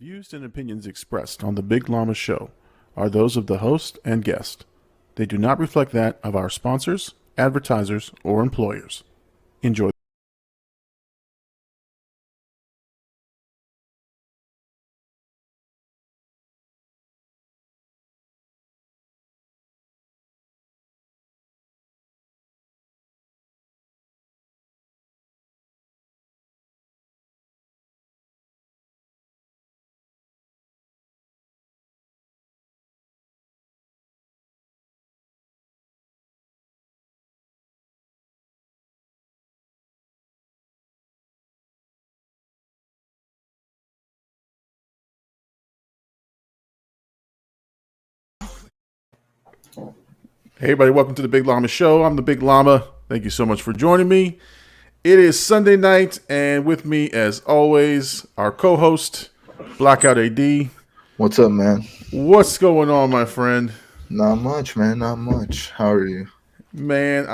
views and opinions expressed on the Big Llama Show are those of the host and guest. They do not reflect that of our sponsors, advertisers, or employers. Enjoy. Hey everybody, welcome to the Big Llama Show. I'm the Big Llama. Thank you so much for joining me. It is Sunday night, and with me, as always, our co-host, Blackout AD. What's up, man? What's going on, my friend? Not much, man. Not much. How are you? Man,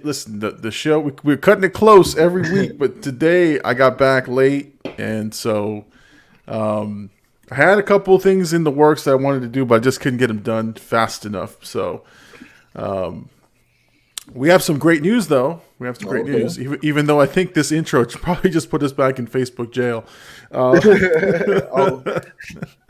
listen, the show, we're cutting it close every week, but today I got back late, and so I had a couple of things in the works that I wanted to do, but I just couldn't get them done fast enough. So we have some great news, though. We have some great news, even though I think this intro probably just put us back in Facebook jail.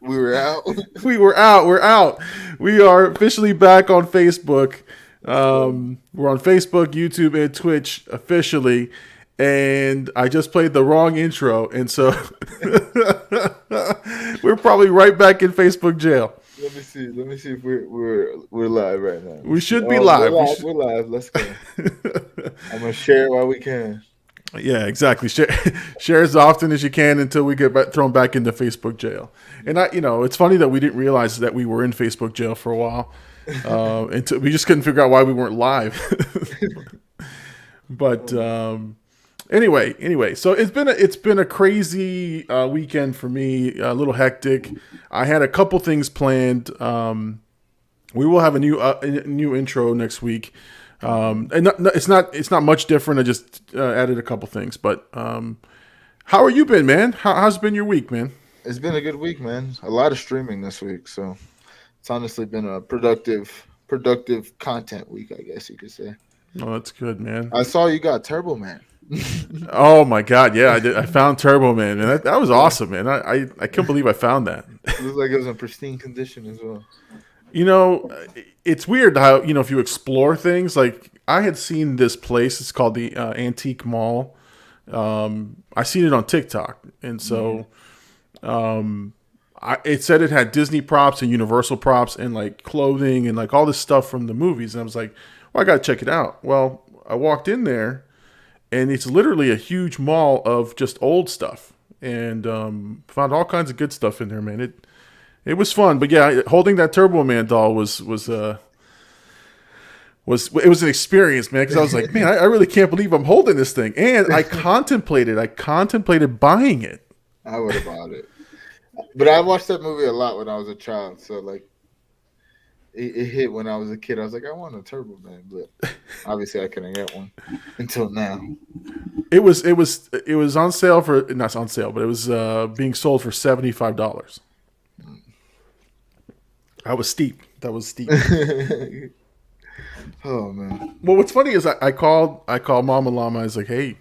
We were out. We're out. We are officially back on Facebook. We're on Facebook, YouTube, and Twitch officially. And I just played the wrong intro, and so we're probably right back in Facebook jail. Let me see if we're live right now. We should be live. We're live. Let's go. I'm gonna share it while we can. Yeah, exactly. Share as often as you can until we get thrown back into Facebook jail. And it's funny that we didn't realize that we were in Facebook jail for a while. Until we just couldn't figure out why we weren't live. But anyway, so it's been a crazy weekend for me, a little hectic. I had a couple things planned. We will have a new intro next week. And it's not much different. I just added a couple things. But how are you been, man? How's been your week, man? It's been a good week, man. A lot of streaming this week, so it's honestly been a productive content week, I guess you could say. Oh, that's good, man. I saw you got Turbo Man. Oh my God, yeah, I did. I found Turbo Man, and that was awesome, man. I can't believe I found that. It looks like it was in pristine condition as well. It's weird how if you explore things. Like I had seen this place. It's called the Antique Mall. I seen it on TikTok, and so it said it had Disney props and Universal props and like clothing and like all this stuff from the movies. And I was like, well, I gotta check it out. Well, I walked in there. And it's literally a huge mall of just old stuff, and found all kinds of good stuff in there, man. It was fun, but yeah, holding that Turbo Man doll was an experience, man. Because I was like, man, I really can't believe I'm holding this thing, and I contemplated buying it. I would have bought it, but I watched that movie a lot when I was a child, so like. It hit when I was a kid. I was like, I want a Turbo Man, but obviously I couldn't get one until now. It was on sale not on sale, but it was being sold for $75. That was steep. Oh man. Well, what's funny is I called Mama Llama. I was like, hey,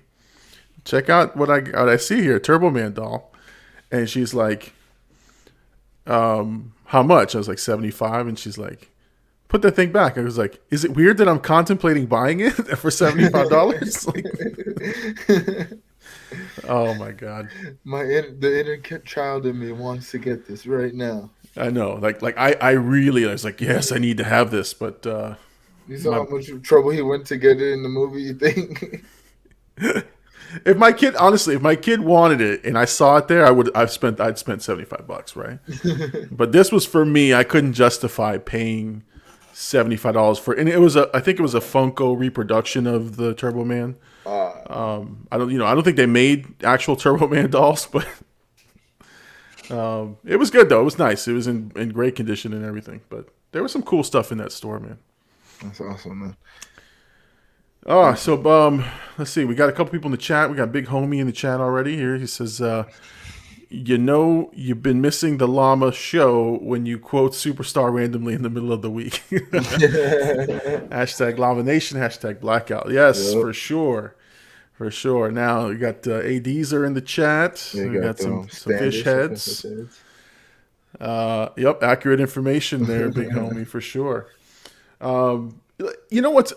check out what I see here, Turbo Man doll, and she's like, how much? I was like 75, and she's like, put that thing back. I was like, is it weird that I'm contemplating buying it for $75? Like, oh my God. The inner child in me wants to get this right now. I know. Like I was like, yes, I need to have this, but you saw how much trouble he went to get it in the movie, you think? If my kid wanted it and I saw it there, I'd spent $75, right? But this was for me. I couldn't justify paying $75 for, and I think it was a Funko reproduction of the Turbo Man. I don't think they made actual Turbo Man dolls, but it was good though. It was nice. It was in great condition and everything. But there was some cool stuff in that store, man. That's awesome, man. Oh, so let's see. We got a couple people in the chat. We got Big Homie in the chat already here. He says, you've been missing the Llama show when you quote Superstar randomly in the middle of the week. Hashtag Llama Nation, hashtag Blackout. Yes, Yep. for sure. For sure. Now, we got ADs are in the chat. Yeah, We got some fish heads. heads. Yep, accurate information there, big homie, for sure. You know what's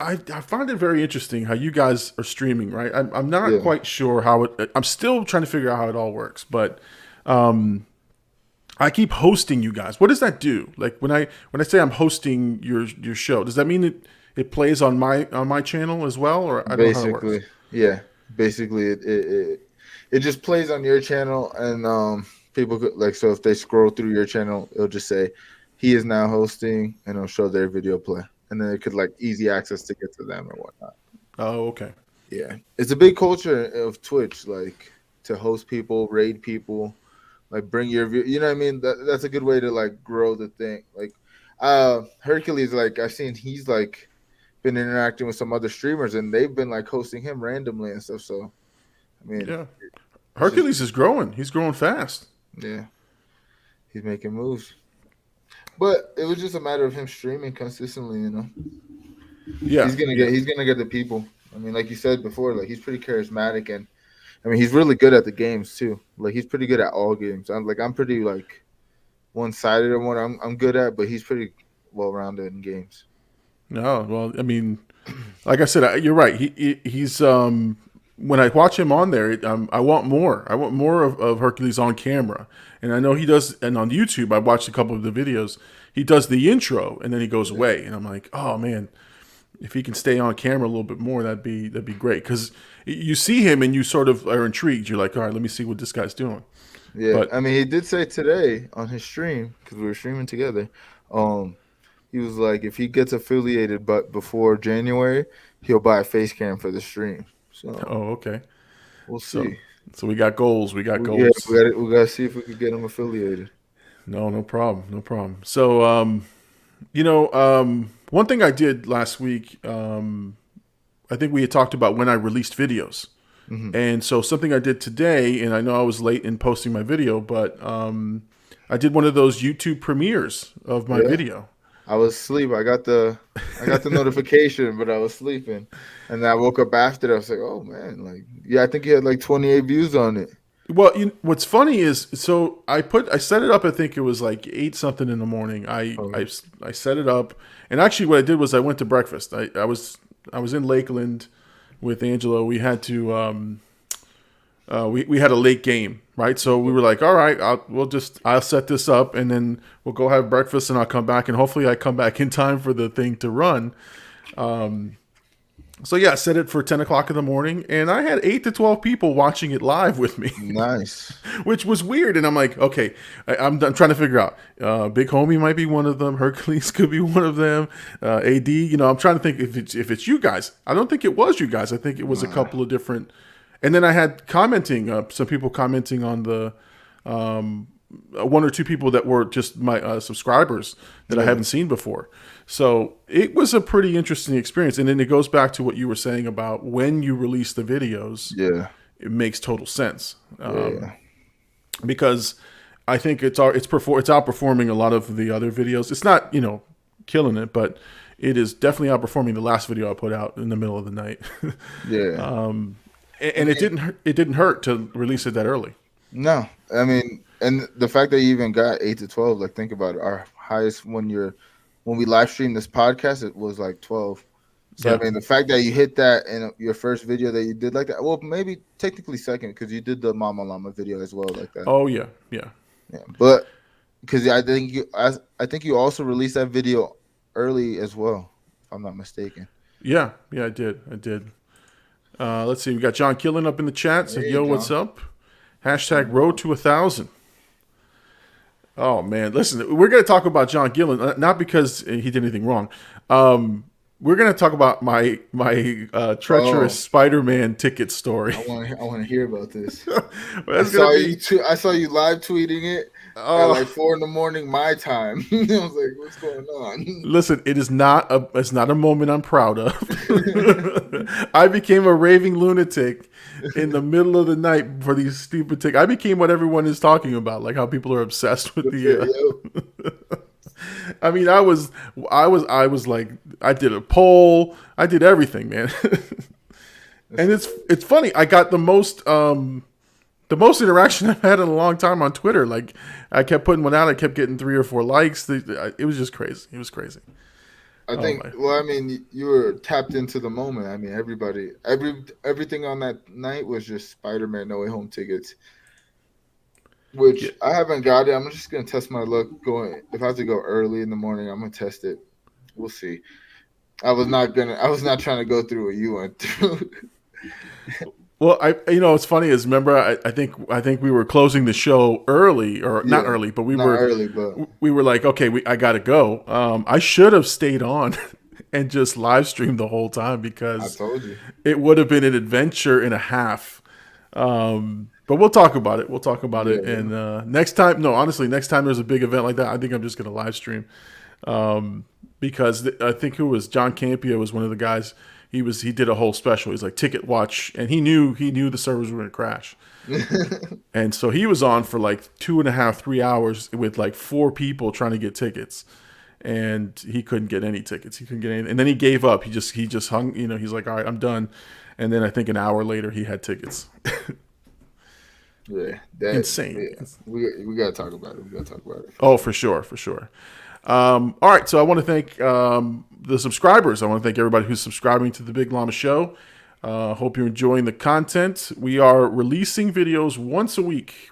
I find it very interesting how you guys are streaming, right? I'm not quite sure how it. I'm still trying to figure out how it all works, but I keep hosting you guys. What does that do? Like when I say I'm hosting your show, does that mean it plays on my channel as well, or I don't know how it works? Yeah. Basically, it just plays on your channel, and people could, like, so if they scroll through your channel, it'll just say he is now hosting, and it'll show their video play. And then it could, like, easy access to get to them or whatnot. Oh, okay. Yeah. It's a big culture of Twitch, like, to host people, raid people, like, bring your view. You know what I mean? That's a good way to, like, grow the thing. Like, Hercules, like, I've seen he's, like, been interacting with some other streamers, and they've been, like, hosting him randomly and stuff. So, I mean. Yeah. Hercules is growing. He's growing fast. Yeah. He's making moves. But it was just a matter of him streaming consistently, you know. Yeah, he's gonna get the people. I mean, like you said before, like he's pretty charismatic, and I mean he's really good at the games too. Like he's pretty good at all games. I'm pretty like one-sided in what I'm good at, but he's pretty well-rounded in games. No, well, I mean, like I said, you're right. He's when I watch him on there, I want more. I want more of Hercules on camera. And I know he does, and on YouTube, I watched a couple of the videos. He does the intro, and then he goes away. And I'm like, oh, man, if he can stay on camera a little bit more, that'd be great. Because you see him, and you sort of are intrigued. You're like, all right, let me see what this guy's doing. Yeah, but, I mean, he did say today on his stream, because we were streaming together, he was like, if he gets affiliated but before January, he'll buy a face cam for the stream. So, okay. We'll see. So we got goals. We got goals. Yeah, we got to see if we could get him affiliated. No problem. So, one thing I did last week, I think we had talked about when I released videos. Mm-hmm. And so something I did today, and I know I was late in posting my video, but I did one of those YouTube premieres of my video. I was asleep. I got the notification, but I was sleeping, and I woke up after. I was like, "Oh man!" Like, I think you had like 28 views on it. Well, what's funny is, so I set it up. I think it was like 8 something in the morning. I set it up, and actually, what I did was I went to breakfast. I was in Lakeland with Angelo. We had to we had a late game. Right, so we were like, all right, I'll set this up, and then we'll go have breakfast, and I'll come back, and hopefully I come back in time for the thing to run. So yeah, I set it for 10 o'clock in the morning, and I had 8 to 12 people watching it live with me. Nice, which was weird, and I'm like, okay, I'm trying to figure out. Big Homie might be one of them. Hercules could be one of them. AD, I'm trying to think if it's you guys. I don't think it was you guys. I think it was a couple of different. And then I had some people commenting on the 1 or 2 people that were just my subscribers that I haven't seen before. So it was a pretty interesting experience. And then it goes back to what you were saying about when you release the videos. Yeah, it makes total sense. Because I think it's outperforming a lot of the other videos. It's not killing it, but it is definitely outperforming the last video I put out in the middle of the night. Yeah. And it didn't hurt to release it that early. No, I mean, and the fact that you even got 8 to 12, like think about it. Our highest when we live streamed this podcast, it was like 12. So yeah. I mean, the fact that you hit that in your first video that you did like that, well, maybe technically second because you did the Mama Llama video as well like that. Oh yeah. But because I think you also released that video early as well, if I'm not mistaken. Yeah, I did. Let's see. We got John Killen up in the chat. Said, "Yo, what's up?" Hashtag road to 1,000. Oh man, listen. We're gonna talk about John Gillen, not because he did anything wrong, we're gonna talk about my treacherous Spider-Man ticket story. I want to hear about this. That's gonna be. I saw you live tweeting it at like 4 a.m. my time. I was like, "What's going on?" Listen, it's not a moment I'm proud of. I became a raving lunatic in the middle of the night for these stupid tickets. I became what everyone is talking about, like how people are obsessed with I mean, I was like, I did a poll, I did everything, man. And it's funny. I got the most interaction I've had in a long time on Twitter. Like, I kept putting one out, I kept getting 3 or 4 likes. It was just crazy. It was crazy. I think. Well, I mean, you were tapped into the moment. I mean, everything on that night was just Spider-Man No Way Home tickets, which I haven't got it. I'm just gonna test my luck. If I have to go early in the morning, I'm gonna test it. We'll see. I was not trying to go through what you went through. Well, it's funny is, remember, I think we were closing the show early, or not early, but we were like, okay, I gotta go. I should have stayed on and just live streamed the whole time, because I told you it would have been an adventure and a half. But we'll talk about it. And next time there's a big event like that, I think I'm just gonna live stream, because I think John Campia was one of the guys. He did a whole special. He's like, ticket watch, and he knew the servers were going to crash, and so he was on for like 2.5, 3 hours with like 4 people trying to get tickets, and he couldn't get any tickets. He couldn't get any, and then he gave up. He just hung. He's like, all right, I'm done. And then I think an hour later he had tickets. Yeah, insane. Yeah. We gotta talk about it. Oh, for sure. All right, so I want to thank the subscribers. I want to thank everybody who's subscribing to the Big Llama Show. Hope you're enjoying the content. We are releasing videos once a week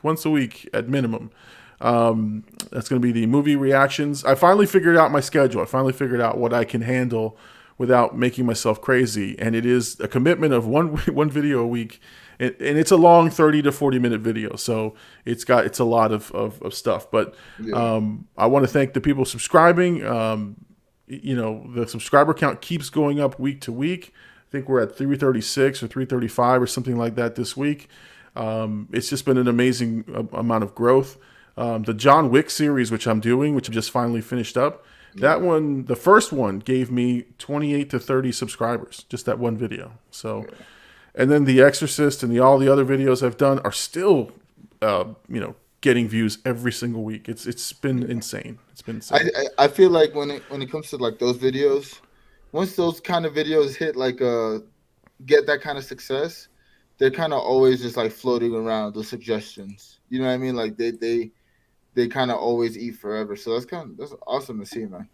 at minimum. That's going to be the movie reactions. I finally figured out my schedule. I finally figured out what I can handle without making myself crazy, and it is a commitment of one video a week. And it's a long 30 to 40 minute video, so it's a lot of stuff. But I want to thank the people subscribing. The subscriber count keeps going up week to week. I think we're at 336 or 335 or something like that this week. It's just been an amazing amount of growth. The John Wick series, which I'm doing, which I just finally finished up, that one, the first one, gave me 28 to 30 subscribers, just that one video. So. Yeah. And then The Exorcist and all the other videos I've done are still, getting views every single week. It's been insane. It's been insane. I feel like when it comes to like those videos, once those kind of videos hit get that kind of success, they're kind of always just like floating around the suggestions. You know what I mean? Like they kind of always eat forever. So that's awesome to see, man.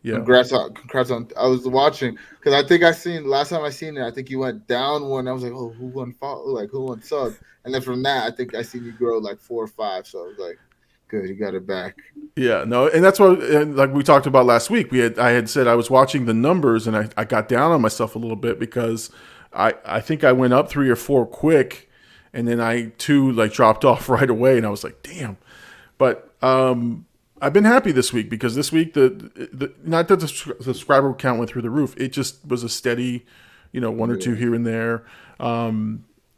Yeah. Congrats on. I was watching because I think last time I seen it. I think you went down one. I was like, oh, who won follow? Like who won sub? And then from that, I think I seen you grow like 4 or 5. So I was like, good, you got it back. Yeah, no, and that's what, like we talked about last week. I had said I was watching the numbers, and I got down on myself a little bit because I think I went up 3 or 4 quick, and then 2 dropped off right away, and I was like, damn. But I've been happy this week because this week not that the subscriber count went through the roof. It just was a steady, 1 or 2 here and there.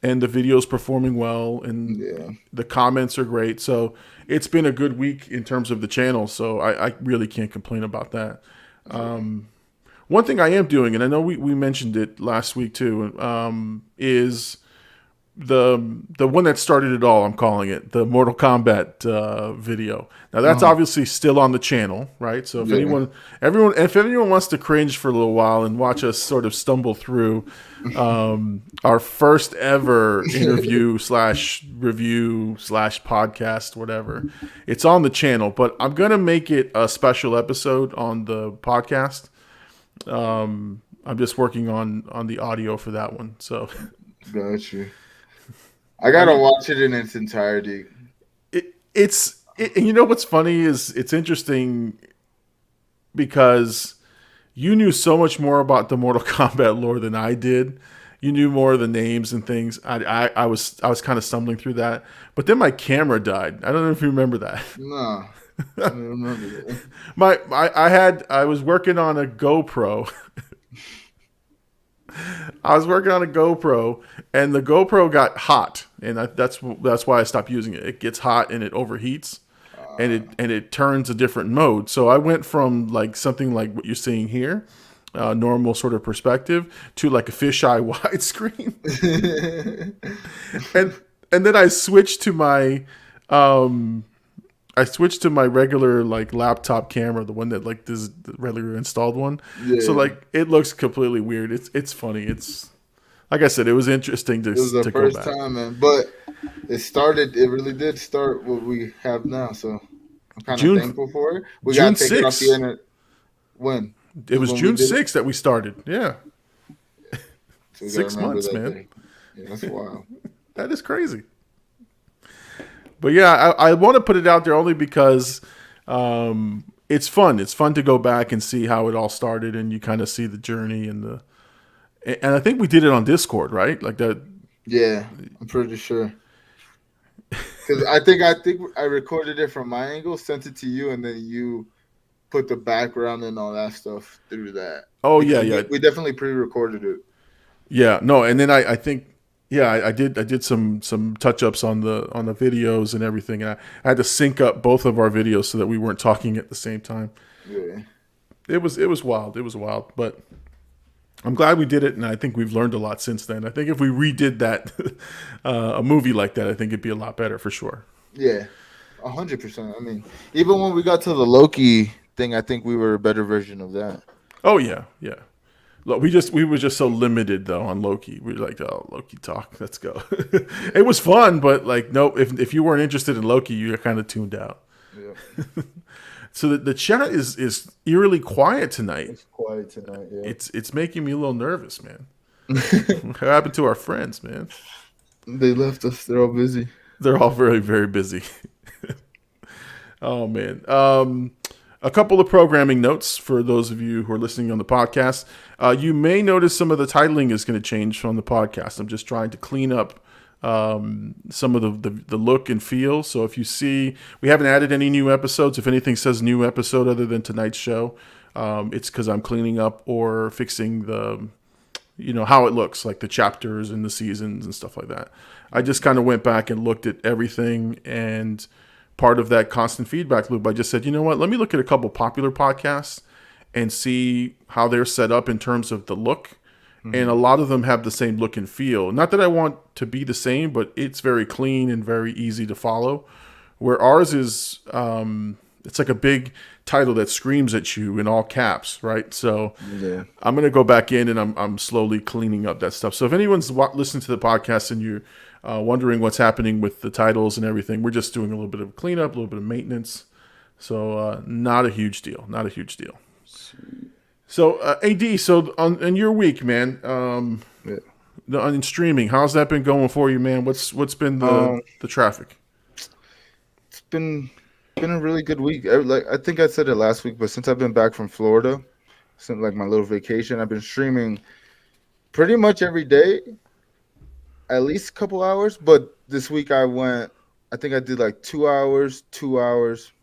And the video's performing well, and the comments are great. So it's been a good week in terms of the channel. So I really can't complain about that. One thing I am doing, and I know we mentioned it last week too, is the one that started it all. I'm calling it the Mortal Kombat video. Now that's obviously still on the channel, right? So if anyone wants to cringe for a little while and watch us sort of stumble through our first ever interview / review / podcast, whatever, it's on the channel. But I'm gonna make it a special episode on the podcast. I'm just working on the audio for that one. So got you. I gotta watch it in its entirety. You know what's funny is it's interesting because you knew so much more about the Mortal Kombat lore than I did. You knew more of the names and things. I was kind of stumbling through that, but then my camera died. I don't know if you remember that. No, I don't remember that. I was working on a GoPro. I was working on a GoPro, and the GoPro got hot, and that's why I stopped using it. It gets hot and it overheats, and it turns a different mode. So I went from like something like what you're seeing here, normal sort of perspective, to like a fisheye widescreen, and then I switched to my regular like laptop camera, the one that like this the regular installed one. Yeah. So like it looks completely weird. It's funny. It's like I said, it was interesting to It was the to go first back. time, man. But it really did start what we have now. So I'm kind of June thankful for it. We June got to take it off the 6th. internet. When? It was When we June did it? 6th that we started. Yeah, So we gotta 6 remember months, that man. day. Yeah, that's wild. That is crazy. But yeah, I want to put it out there only because it's fun. It's fun to go back and see how it all started, and you kind of see the journey and I think we did it on Discord, right? Like that. Yeah, I'm pretty sure. Because I think I recorded it from my angle, sent it to you, and then you put the background and all that stuff through that. Oh Because yeah. we definitely pre-recorded it. Yeah, no, and then I think I did some touch ups on the videos and everything. And I had to sync up both of our videos so that we weren't talking at the same time. Yeah. It was wild. It was wild, but I'm glad we did it, and I think we've learned a lot since then. I think if we redid that a movie like that, I think it'd be a lot better for sure. Yeah, 100%. I mean, even when we got to the Loki thing, I think we were a better version of that. Oh yeah. Look, we were just so limited though on Loki. We were like, oh, Loki talk, let's go. It was fun, but like, nope. If you weren't interested in Loki, you're kind of tuned out. Yeah. So the chat is eerily quiet tonight. It's quiet tonight. Yeah. It's making me a little nervous, man. What happened to our friends, man? They left us. They're all busy. They're all very, very busy. Oh man. A couple of programming notes for those of you who are listening on the podcast. You may notice some of the titling is going to change from the podcast. I'm just trying to clean up some of the look and feel. So if you see, we haven't added any new episodes. If anything says new episode other than tonight's show, it's because I'm cleaning up or fixing the, how it looks, like the chapters and the seasons and stuff like that. I just kind of went back and looked at everything, and part of that constant feedback loop, I just said, you know what, let me look at a couple popular podcasts and see how they're set up in terms of the look. Mm-hmm. And a lot of them have the same look and feel. Not that I want to be the same, but it's very clean and very easy to follow. Where ours is, it's like a big title that screams at you in all caps, right? So yeah. I'm going to go back in and I'm slowly cleaning up that stuff. So if anyone's listening to the podcast and you're wondering what's happening with the titles and everything, we're just doing a little bit of cleanup, a little bit of maintenance. So not a huge deal. Not a huge deal. Sweet. So AD, so in your week, man, in streaming, how's that been going for you, man? What's been the traffic? It's been a really good week. Like I think I said it last week, but since I've been back from Florida, since like my little vacation, I've been streaming pretty much every day, at least a couple hours. But this week I think I did like 2 hours,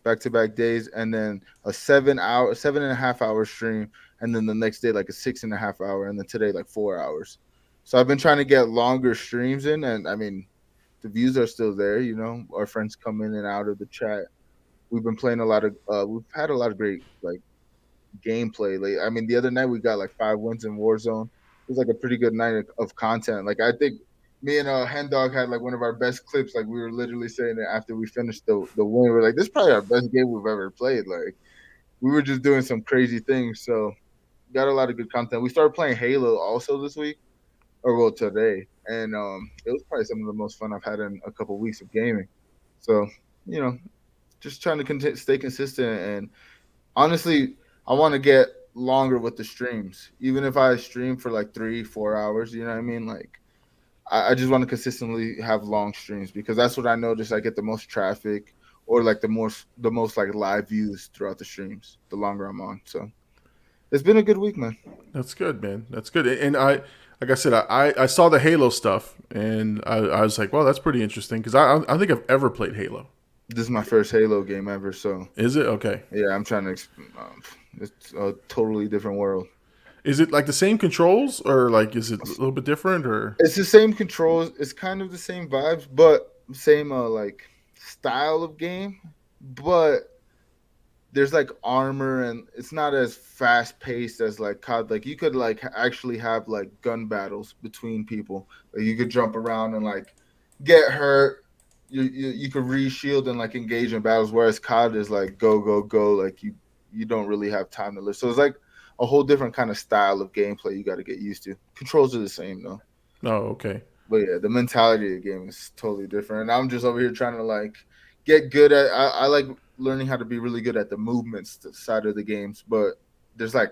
back-to-back days, and then a 7.5 hour stream. And then the next day, like a 6.5 hour, and then today, like 4 hours. So I've been trying to get longer streams in, and I mean, the views are still there. Our friends come in and out of the chat. We've been playing a lot of. We've had a lot of great like gameplay. Like I mean, the other night we got like 5 wins in Warzone. It was like a pretty good night of content. Like I think me and Hen Dog had like one of our best clips. Like we were literally saying that after we finished the win, we're like, this is probably our best game we've ever played. Like we were just doing some crazy things. So. Got a lot of good content. We started playing Halo also this week, today, and it was probably some of the most fun I've had in a couple of weeks of gaming. So, just trying to stay consistent, and honestly, I want to get longer with the streams. Even if I stream for like 3-4 hours, you know what I mean? Like, I just want to consistently have long streams because that's what I notice. I get the most traffic or like the most like live views throughout the streams. The longer I'm on, so. It's been a good week, man. That's good, man. That's good. And like I said, I saw the Halo stuff, and I was like, well, that's pretty interesting because I don't think I've ever played Halo. This is my first Halo game ever, so. Is it? Okay. Yeah, I'm trying to. It's a totally different world. Is it like the same controls, or like is it a little bit different, or? It's the same controls. It's kind of the same vibes, but same like style of game. But there's like armor, and it's not as fast paced as like COD. Like you could like actually have like gun battles between people. Like you could jump around and like get hurt. You could re-shield and like engage in battles. Whereas COD is like go go go. Like you don't really have time to live. So it's like a whole different kind of style of gameplay you got to get used to. Controls are the same though. Oh, okay. But yeah, the mentality of the game is totally different. And I'm just over here trying to like get good at. I like learning how to be really good at the movements side of the games. But there's like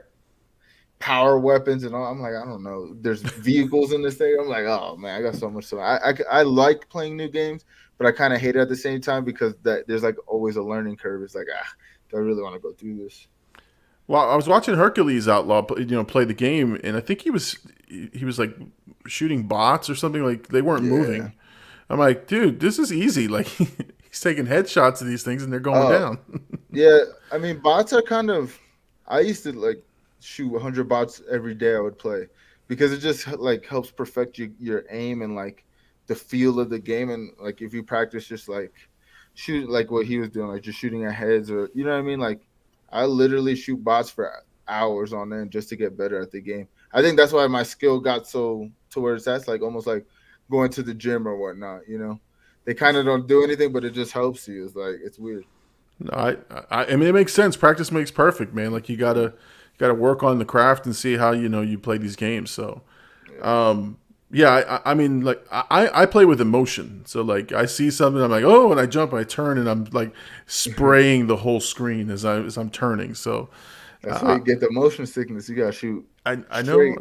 power weapons and all. I'm like, I don't know. There's vehicles in this thing. I'm like, oh man, I got so much. So I like playing new games, but I kind of hate it at the same time because there's like always a learning curve. It's like, do I really want to go through this? Well, I was watching Hercules Outlaw, play the game, and I think he was like shooting bots or something. Like they weren't moving. I'm like, dude, this is easy. Like he's taking headshots of these things and they're going down. Yeah, I mean, bots are kind of. I used to like shoot 100 bots every day. I would play because it just like helps perfect your aim and like the feel of the game. And like if you practice just like shoot like what he was doing, like just shooting at heads or you know what I mean, like. I literally shoot bots for hours on end just to get better at the game. I think that's why my skill got so to where it's at, like almost like going to the gym or whatnot. You know, they kind of don't do anything, but it just helps you. It's like it's weird. No, I mean, it makes sense. Practice makes perfect, man. Like you gotta work on the craft and see how you play these games. So, I mean, like I play with emotion. So like I see something, I'm like, oh, and I jump, I turn, and I'm like spraying the whole screen as I'm turning. So that's why you get the motion sickness. You gotta shoot. I know.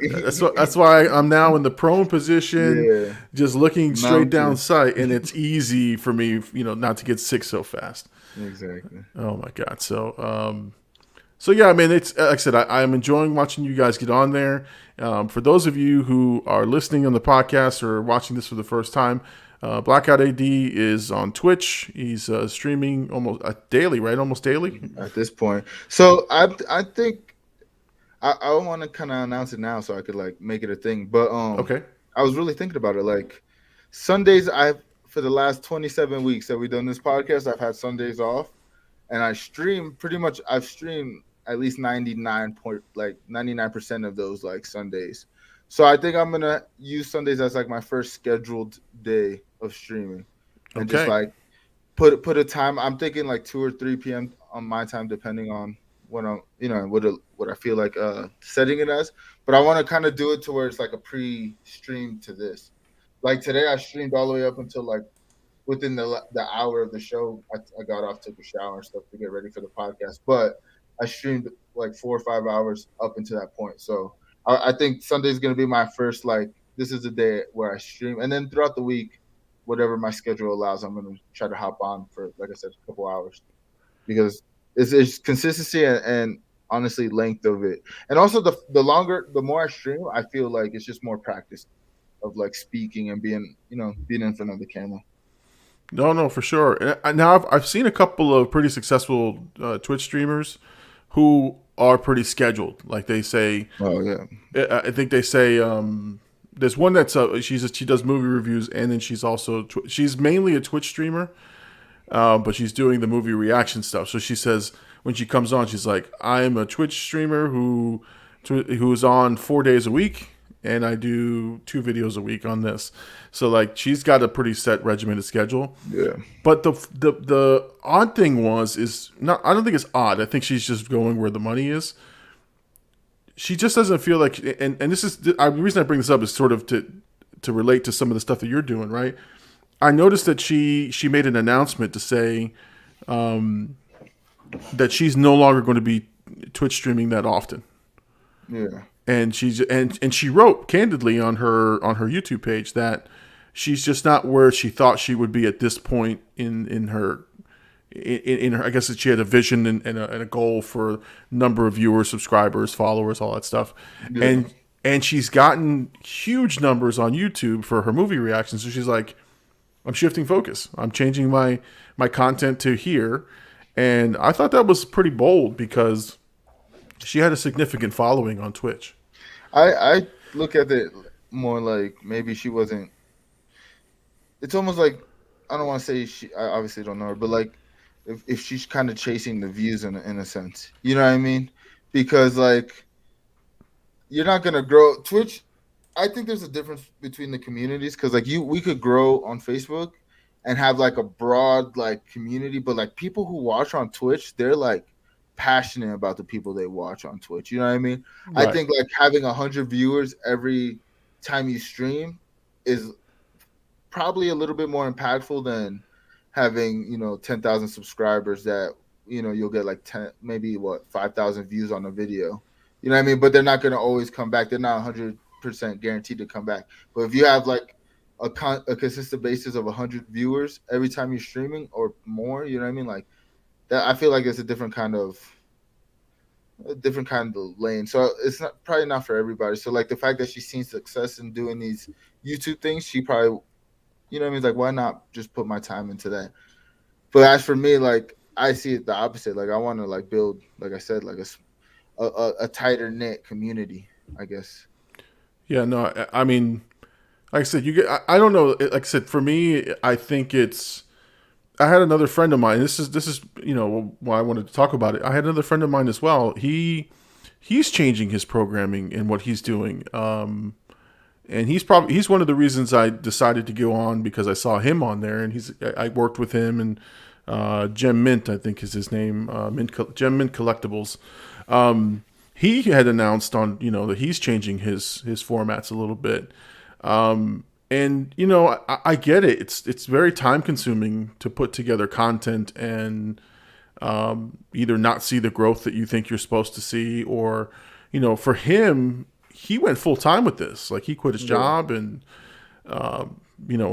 That's why I'm now in the prone position, just looking straight down sight, and it's easy for me, not to get sick so fast. Exactly. Oh my god. So yeah, I mean, it's like I said, I'm enjoying watching you guys get on there. For those of you who are listening on the podcast or watching this for the first time, Blackout AD is on Twitch. He's streaming almost daily, right? Almost daily at this point. So I think I want to kind of announce it now so I could like make it a thing. But okay. I was really thinking about it. Like Sundays, for the last 27 weeks that we've done this podcast, I've had Sundays off, and I've streamed at least 99% of those like Sundays. So I think I'm gonna use Sundays as like my first scheduled day of streaming, and just like put a time. I'm thinking like 2 or 3 p.m. on my time, depending on when I'm what I feel like setting it as. But I want to kind of do it to where it's like a pre-stream to this. Like today, I streamed all the way up until like within the hour of the show. I got off, took a shower and stuff to get ready for the podcast, but I streamed like 4 or 5 hours up until that point. So I think Sunday is going to be my first, like, this is the day where I stream. And then throughout the week, whatever my schedule allows, I'm going to try to hop on for, like I said, a couple hours. Because it's consistency and honestly length of it. And also the more I stream, I feel like it's just more practice of like speaking and being in front of the camera. No, for sure. And now I've seen a couple of pretty successful Twitch streamers who are pretty scheduled. Like they say, oh yeah, I think they say there's one that's she does movie reviews, and then she's also she's mainly a Twitch streamer, but she's doing the movie reaction stuff. So she says when she comes on, she's like, I'm a Twitch streamer who's on 4 days a week, and I do 2 videos a week on this. So like she's got a pretty set regimented schedule. Yeah. But the odd thing is not, I don't think it's odd. I think she's just going where the money is. She just doesn't feel like, and this is the reason I bring this up is sort of to relate to some of the stuff that you're doing, right? I noticed that she made an announcement to say that she's no longer going to be Twitch streaming that often. Yeah. And she wrote candidly on her YouTube page that she's just not where she thought she would be at this point in her. I guess that she had a vision and a goal for number of viewers, subscribers, followers, all that stuff, yeah. And she's gotten huge numbers on YouTube for her movie reactions. So she's like, I'm shifting focus. I'm changing my content to here, and I thought that was pretty bold because she had a significant following on Twitch. I look at it more like maybe she wasn't. It's almost like I don't want to say she. I obviously don't know her, but like if she's kind of chasing the views in a sense, you know what I mean? Because like you're not gonna grow Twitch. I think there's a difference between the communities because like we could grow on Facebook and have like a broad like community, but like people who watch on Twitch, they're like passionate about the people they watch on Twitch. You know what I mean? I Right. think like having 100 viewers every time you stream is probably a little bit more impactful than having 10,000 subscribers that you'll get like 10 maybe what 5,000 views on a video. You know what I mean? But they're not going to always come back. They're not 100% guaranteed to come back. But if you have like a consistent basis of 100 viewers every time you're streaming or more, you know what I mean? Like that, I feel like it's a different kind of lane. So it's not probably not for everybody. So like the fact that she's seen success in doing these YouTube things, she probably what I mean? Like, why not just put my time into that? But as for me, like, I see it the opposite. Like, I want to like build, like I said, like a tighter knit community. I guess. Yeah, no, I mean, like I said, you get. I don't know. Like I said, for me, I think it's. I had another friend of mine. This is why I wanted to talk about it. I had another friend of mine as well. He's changing his programming and what he's doing. And he's one of the reasons I decided to go on because I saw him on there, and I worked with him and Gem Mint, I think is his name, Gem Mint Collectibles. He had announced on that he's changing his formats a little bit. And I get it. It's very time consuming to put together content and either not see the growth that you think you're supposed to see, or for him, he went full time with this. Like he quit his Yeah. job, and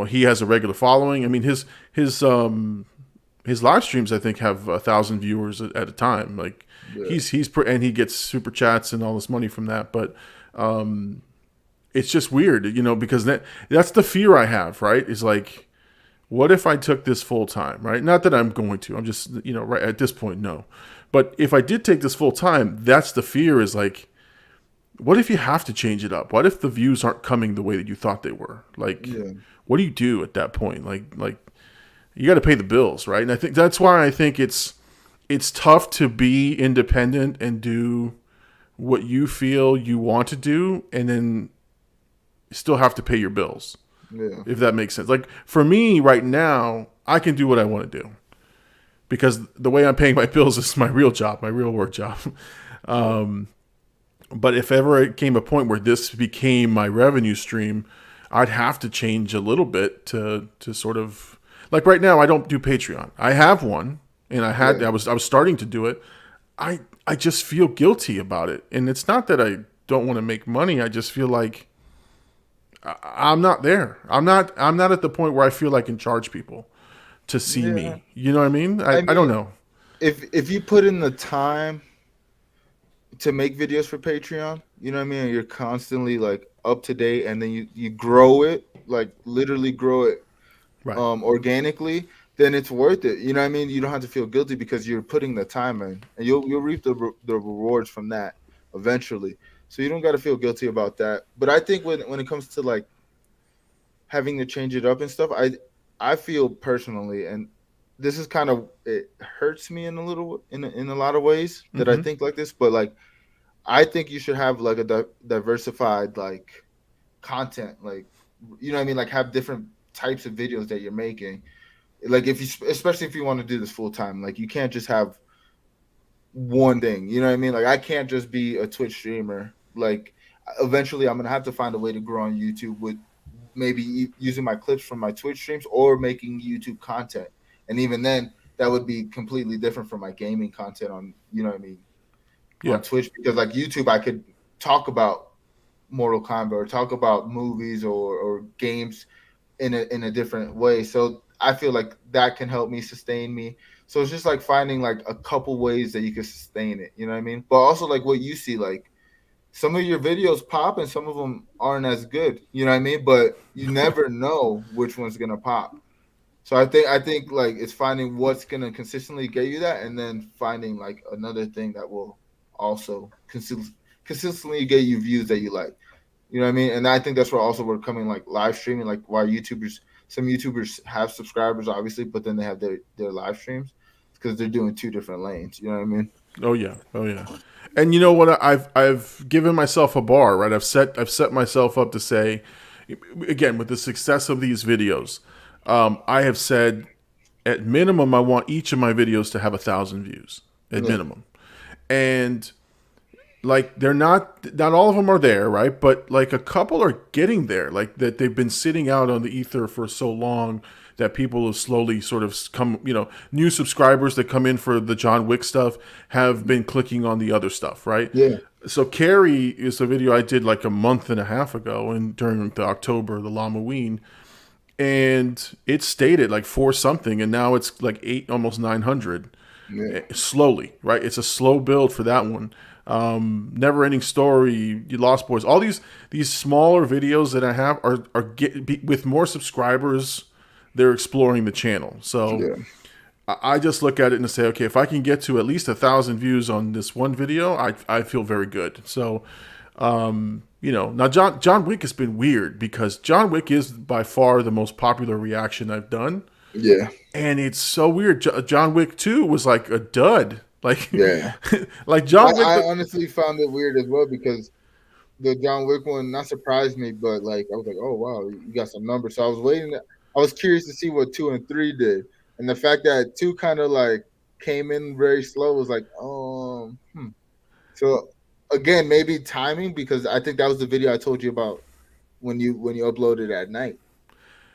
he has a regular following. I mean, his live streams I think have 1,000 viewers at a time. Like Yeah. and he gets super chats and all this money from that. But it's just weird, because that's the fear I have. Right? Is like, what if I took this full time? Right? Not that I'm going to. I'm just right at this point, no. But if I did take this full time, that's the fear. Is like, what if you have to change it up? What if the views aren't coming the way that you thought they were? Like, Yeah. what do you do at that point? Like you got to pay the bills, right? And I think that's why I think it's tough to be independent and do what you feel you want to do, and then still have to pay your bills, Yeah. if that makes sense. Like for me right now, I can do what I want to do because the way I'm paying my bills is my real job, my real work job. But if ever it came a point where this became my revenue stream, I'd have to change a little bit to sort of like right now I don't do Patreon. I have one, and Yeah. I was starting to do it. I just feel guilty about it, and it's not that I don't want to make money. I just feel like I'm not there. I'm not at the point where I feel I can charge people to see Yeah. me. You know what I mean? I I don't mean, know. if you put in the time to make videos for Patreon, you know what I mean? You're constantly like up to date, and then you grow it, like literally grow it Right. organically, then it's worth it. You know what I mean? You don't have to feel guilty because you're putting the time in, and you'll reap the rewards from that eventually. So you don't got to feel guilty about that. But I think when it comes to like having to change it up and stuff, I feel personally, and this is kind of it hurts me in a lot of ways that I Mm-hmm. think like this, but like I think you should have like a diversified like content, like what I mean, like have different types of videos that you're making. Like if you, especially if you want to do this full time, like you can't just have one thing. You know what I mean? Like I can't just be a Twitch streamer. Like eventually, I'm gonna have to find a way to grow on YouTube with maybe using my clips from my Twitch streams or making YouTube content. And even then, that would be completely different from my gaming content on what I mean Yeah. on Twitch, because like YouTube, I could talk about Mortal Kombat or talk about movies or games in a different way. So I feel like that can help me sustain me. So it's just like finding like a couple ways that you can sustain it. You know what I mean? But also like what you see, like some of your videos pop and some of them aren't as good. You know what I mean? But you never know which one's gonna pop. So I think like it's finding what's gonna consistently get you that, and then finding like another thing that will also consistently get you views that you like. You know what I mean? And I think that's where also we're coming like live streaming, like why some YouTubers have subscribers obviously, but then they have their live streams because they're doing two different lanes. You know what I mean? Oh yeah, oh yeah. And you know what? I've given myself a bar, right? I've set myself up to say, again, with the success of these videos, I have said at minimum I want each of my videos to have 1,000 views at minimum, and like they're not all of them are there, right? But like a couple are getting there, like that they've been sitting out on the ether for so long that people have slowly sort of come, new subscribers that come in for the John Wick stuff have been clicking on the other stuff, right? Yeah. So Carrie is a video I did like a month and a half ago, and during the October, the Llama, and it stayed at like 4 something, and now it's like 8, almost 900. Yeah. Slowly, right? It's a slow build for that one. Never Ending Story, You Lost Boys, all these smaller videos that I have are with more subscribers. They're exploring the channel. So Yeah. I just look at it and say, okay, if I can get to at least 1,000 views on this one video, I feel very good. So, now John Wick has been weird because John Wick is by far the most popular reaction I've done. Yeah. And it's so weird. John Wick 2 was like a dud. Like, Yeah. like John Wick. I honestly found it weird as well because the John Wick one not surprised me, but like I was like, oh wow, you got some numbers. So I was waiting. I was curious to see what 2 and 3 did, and the fact that 2 kind of like came in very slow was like, So again, maybe timing because I think that was the video I told you about when you uploaded at night.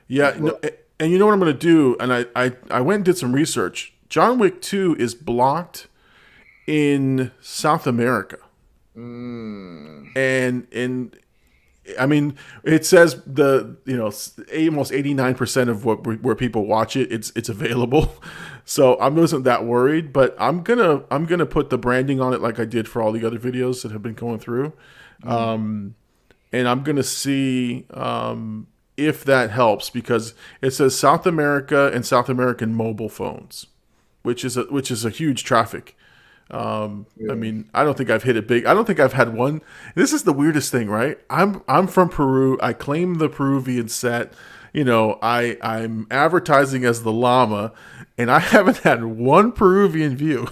Yeah, Well. and you know what I'm going to do? And I went and did some research. John Wick 2 is blocked in South America. And I mean, it says almost 89% of where people watch it, it's available. So I wasn't that worried, but I'm gonna put the branding on it like I did for all the other videos that have been going through, and I'm gonna see if that helps because it says South America and South American mobile phones, which is a huge traffic. I mean, I don't think I've hit it big. I don't think I've had one. This is the weirdest thing, right? I'm from Peru. I claim the Peruvian set. I'm advertising as the Llama, and I haven't had one Peruvian view.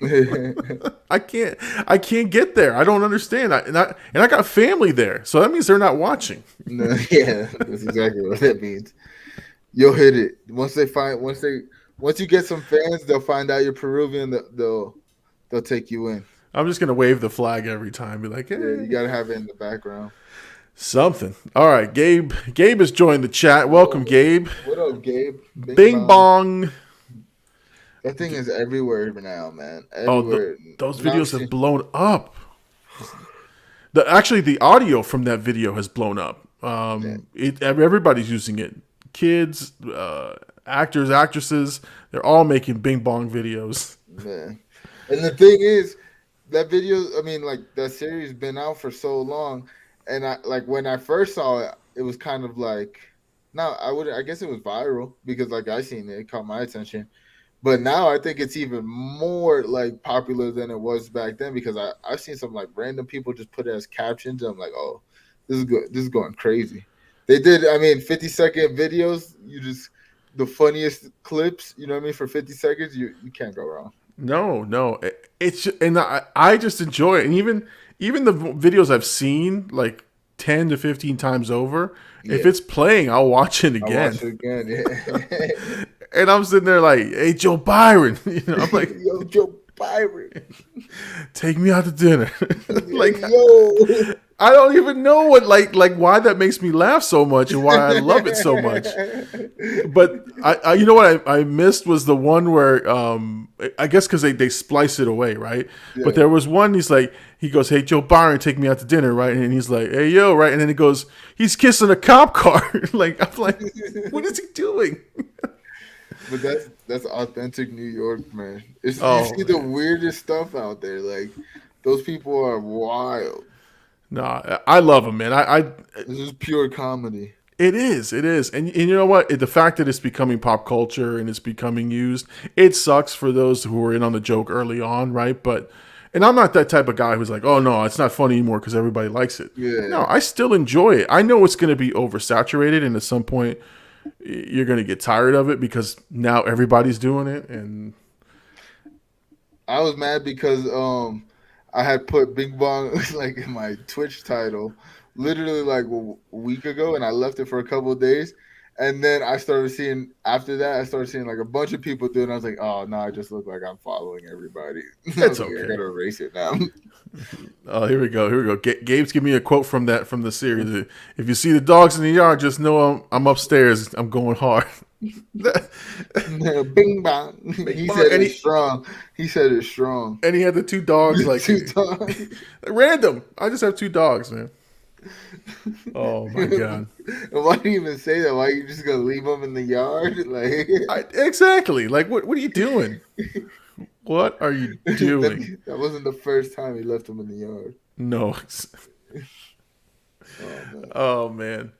I can't get there. I don't understand. I got family there, so that means they're not watching. No, yeah, that's exactly what that means. You'll hit it once you get some fans. They'll find out you're Peruvian. They'll take you in. I'm just gonna wave the flag every time. Be like, hey. Yeah, you gotta have it in the background. Something. All right, Gabe. Gabe has joined the chat. Welcome, Gabe. What up, Gabe? Bing bong. That thing is everywhere now, man. Everywhere. Those videos have blown up. The audio from that video has blown up. Everybody's using it. Kids, actors, actresses, they're all making bing bong videos. Man. And the thing is, that video, I mean, like that series been out for so long, and when I first saw it, it was kind of like, I guess it was viral because like I seen it caught my attention, but now I think it's even more like popular than it was back then because I've seen some like random people just put it as captions. And I'm like, oh, this is good. This is going crazy. They did, 50-second videos. The funniest clips, you know what I mean? For 50 seconds, you can't go wrong. No, I just enjoy it, and even the videos I've seen like 10 to 15 times over, if it's playing, I'll watch it again. Yeah. And I'm sitting there like, hey, Joe Byron, I'm like, yo, Joe Byron, take me out to dinner. Like, yo. I don't even know what like why that makes me laugh so much and why I love it so much. But I you know what I missed was the one where I guess because they splice it away, right? Yeah. But there was one he goes, hey, Joe Byron, take me out to dinner, right? And he's like, hey, yo, right? And then he goes, he's kissing a cop car. Like, I'm like, what is he doing? But that's authentic New York, man. You see the weirdest stuff out there. Like, those people are wild. No, I love them, man. This is pure comedy. It is, and you know what? The fact that it's becoming pop culture and it's becoming used, it sucks for those who were in on the joke early on, right? But And I'm not that type of guy who's like, oh no, it's not funny anymore because everybody likes it. Yeah. No, I still enjoy it. I know it's going to be oversaturated, and at some point you're going to get tired of it because now everybody's doing it. And I was mad because I had put Bing Bong like in my Twitch title literally like a week ago, and I left it for a couple of days. And then I started seeing after that, I started seeing like a bunch of people doing it. I was like, oh no, I just look like I'm following everybody. That's like, okay. I gotta erase it now. Oh, here we go. Gabe's giving me a quote from the series. If you see the dogs in the yard, just know I'm upstairs. I'm going hard. Bing bong. He said it's strong. He said it's strong. And he had the two dogs like two dogs. Random. I just have two dogs, man. Oh my god! Why do you even say that? Why are you just gonna leave them in the yard? Like exactly. Like what are you doing? What are you doing? That wasn't the first time he left them in the yard. No. Oh man.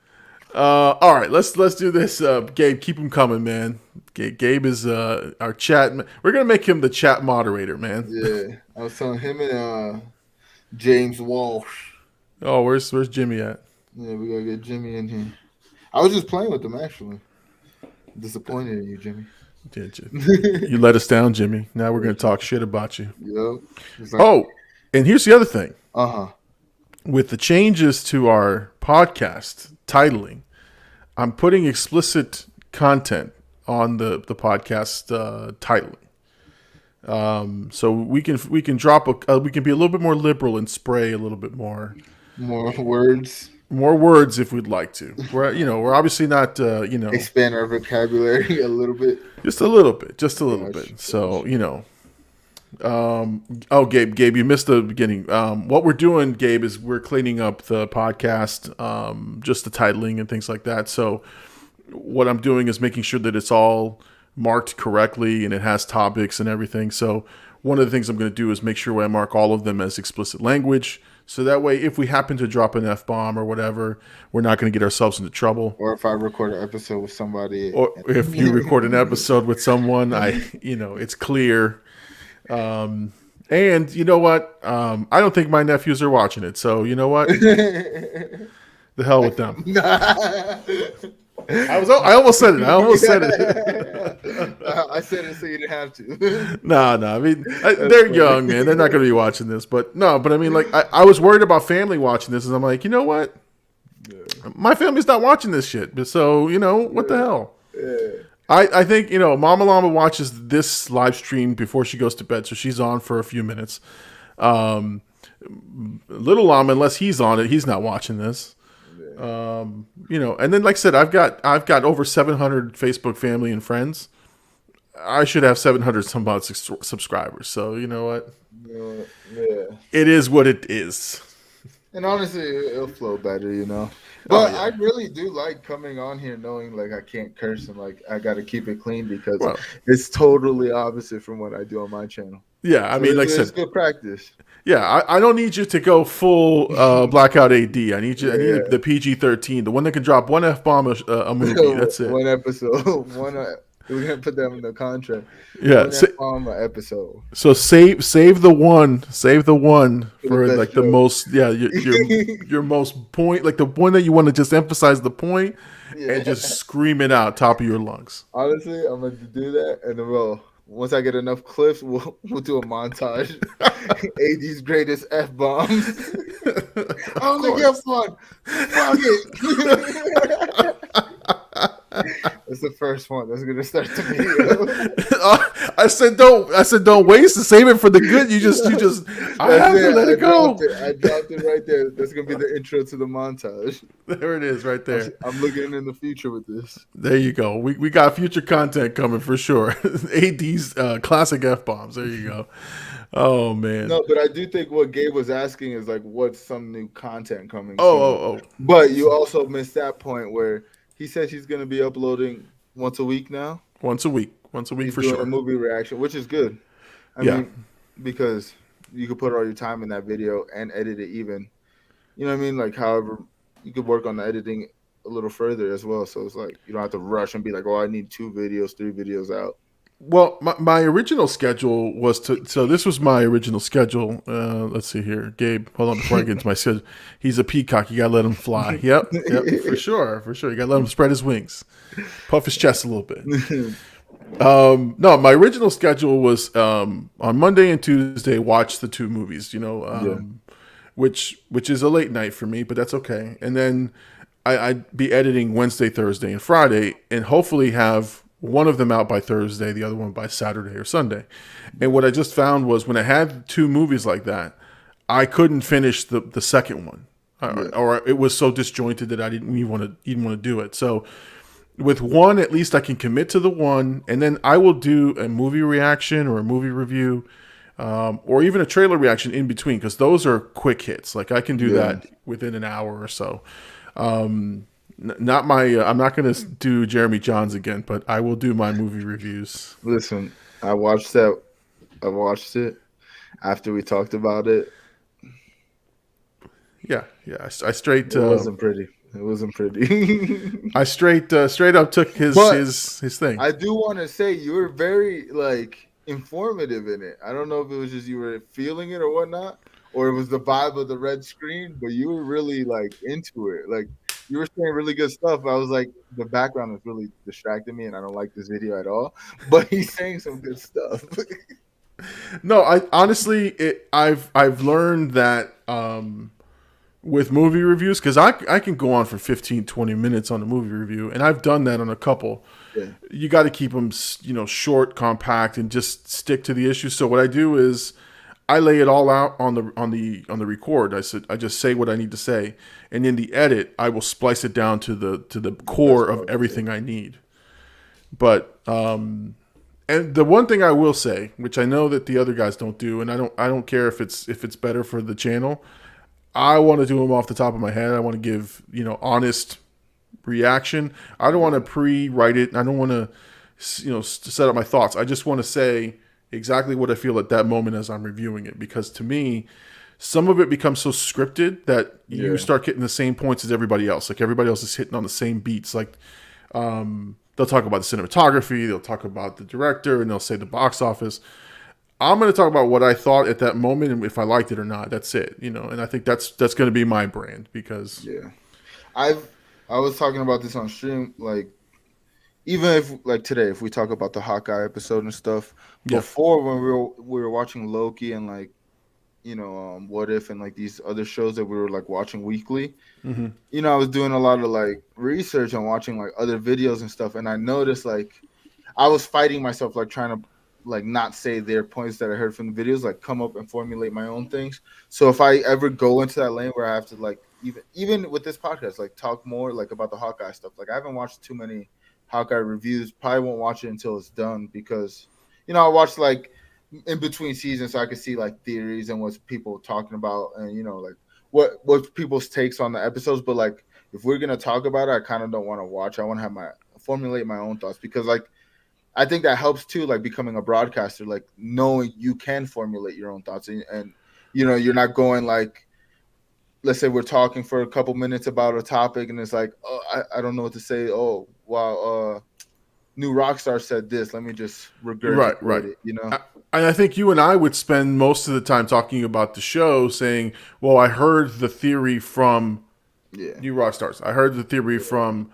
All right, let's do this. Gabe, keep him coming, man. Gabe is our chat. We're gonna make him the chat moderator, man. Yeah, I was telling him and James Walsh. Oh, where's Jimmy at? Yeah, we gotta get Jimmy in here. I was just playing with them actually. Disappointed in you, Jimmy. Did you? You let us down, Jimmy. Now we're gonna talk shit about you. Yep. Oh, and here's the other thing. Uh-huh. With the changes to our podcast titling, I'm putting explicit content on the podcast titling. So we can drop we can be a little bit more liberal and spray a little bit more words. More words if we'd like to. We're obviously not expand our vocabulary a little bit. Just a little bit. So, Gabe, you missed the beginning. What we're doing, Gabe, is we're cleaning up the podcast, just the titling and things like that. So what I'm doing is making sure that it's all marked correctly and it has topics and everything. So one of the things I'm going to do is make sure I mark all of them as explicit language. So that way, if we happen to drop an F-bomb or whatever, we're not going to get ourselves into trouble. Or if I record an episode with somebody. Or if you record an episode with someone, it's clear. And you know what? I don't think my nephews are watching it. So you know what? The hell with them. I almost said it. I said it so you didn't have to. No. I mean, they're young, man. They're not going to be watching this. But I mean, like, I was worried about family watching this, and I'm like, you know what? Yeah. My family's not watching this shit. So, what the hell? Yeah. I think, Mama Llama watches this live stream before she goes to bed, so she's on for a few minutes. Little Llama, unless he's on it, he's not watching this. And then like I said, I've got over 700 Facebook family and friends. I should have 700 some odd subscribers. So you know what? Yeah. It is what it is. And honestly, it'll flow better, But I really do like coming on here knowing like I can't curse and like I got to keep it clean because it's totally opposite from what I do on my channel. Yeah, I mean, like I said, it's good practice. Yeah, I don't need you to go full blackout AD. I need the PG-13, the one that can drop one F-bomb a movie. That's it. One episode. We're gonna put that in the contract. Yeah, one F-bomb an episode. So save the one for like the most. Yeah, your most point, like the one that you want to just emphasize the point and just scream it out top of your lungs. Honestly, I'm gonna do that, and then once I get enough clips, we'll do a montage. AD's greatest F-bombs. I only get one. Fuck it. That's the first one. That's gonna start the video. I said don't waste it. Save it for the good. You just I have to let it go. I dropped it right there. That's gonna be the intro to the montage. There it is, right there. I'm looking in the future with this. There you go. We got future content coming for sure. AD's classic F-bombs. There you go. Oh man. No, but I do think what Gabe was asking is like, what's some new content coming? Oh. But you also missed that point where he said she's going to be uploading once a week now. Once a week for sure. A movie reaction, which is good. I mean, because you could put all your time in that video and edit it even. You know what I mean? Like, however, you could work on the editing a little further as well. So it's like you don't have to rush and be like, oh, I need 2 videos, 3 videos out. Well, my original schedule was to. So this was my original schedule. Let's see here, Gabe. Hold on before I get into my schedule. He's a peacock. You gotta let him fly. Yep, for sure, for sure. You gotta let him spread his wings, puff his chest a little bit. No, my original schedule was on Monday and Tuesday. Watch the two movies. Which is a late night for me, but that's okay. And then I'd be editing Wednesday, Thursday, and Friday, and hopefully have one of them out by Thursday, the other one by Saturday or Sunday. And what I just found was when I had two movies like that, I couldn't finish the second one, or it was so disjointed that I didn't even want to do it. So with one, at least I can commit to the one, and then I will do a movie reaction or a movie review, or even a trailer reaction in between, because those are quick hits. Like I can do that within an hour or so. Not my. I'm not going to do Jeremy Johns again, but I will do my movie reviews. Listen, I watched that. I watched it after we talked about it. Yeah. I straight. It wasn't pretty. It wasn't pretty. I straight up took his thing. I do want to say you were very informative in it. I don't know if it was just you were feeling it or whatnot, or it was the vibe of the red screen, but you were really into it. Like you were saying really good stuff. I was like, the background is really distracting me, and I don't like this video at all. But he's saying some good stuff. No, I honestly, I've learned that with movie reviews, because I can go on for 15, 20 minutes on a movie review, and I've done that on a couple. Yeah. You got to keep them, short, compact, and just stick to the issue. So what I do is I lay it all out on the record. I just say what I need to say, and in the edit, I will splice it down to the core of everything I need. But and the one thing I will say, which I know that the other guys don't do, and I don't care if it's better for the channel, I want to do them off the top of my head. I want to give honest reaction. I don't want to pre-write it. I don't want to set up my thoughts. I just want to say exactly what I feel at that moment as I'm reviewing it, because to me, some of it becomes so scripted that you start getting the same points as everybody else. Like everybody else is hitting on the same beats. Like they'll talk about the cinematography, they'll talk about the director, and they'll say the box office. I'm going to talk about what I thought at that moment and if I liked it or not. That's it, and I think that's going to be my brand, because I was talking about this on stream, even if today, if we talk about the Hawkeye episode and stuff, before when we were watching Loki and What If and these other shows that we were watching weekly, I was doing a lot of research and watching other videos and stuff, and I noticed I was fighting myself trying to not say their points that I heard from the videos, come up and formulate my own things. So if I ever go into that lane where I have to even with this podcast talk more about the Hawkeye stuff, I haven't watched too many Hawkeye reviews. Probably won't watch it until it's done, because I watched in between seasons so I could see theories and what's people talking about, and what people's takes on the episodes. But if we're gonna talk about it, I kind of don't want to watch. I want to formulate my own thoughts, because I think that helps too, becoming a broadcaster, knowing you can formulate your own thoughts, and you're not going let's say we're talking for a couple minutes about a topic and it's I don't know what to say. Oh, wow, new rock star said this. Let me just regurgitate it, I think you and I would spend most of the time talking about the show saying, well, I heard the theory from new rock stars. I heard the theory from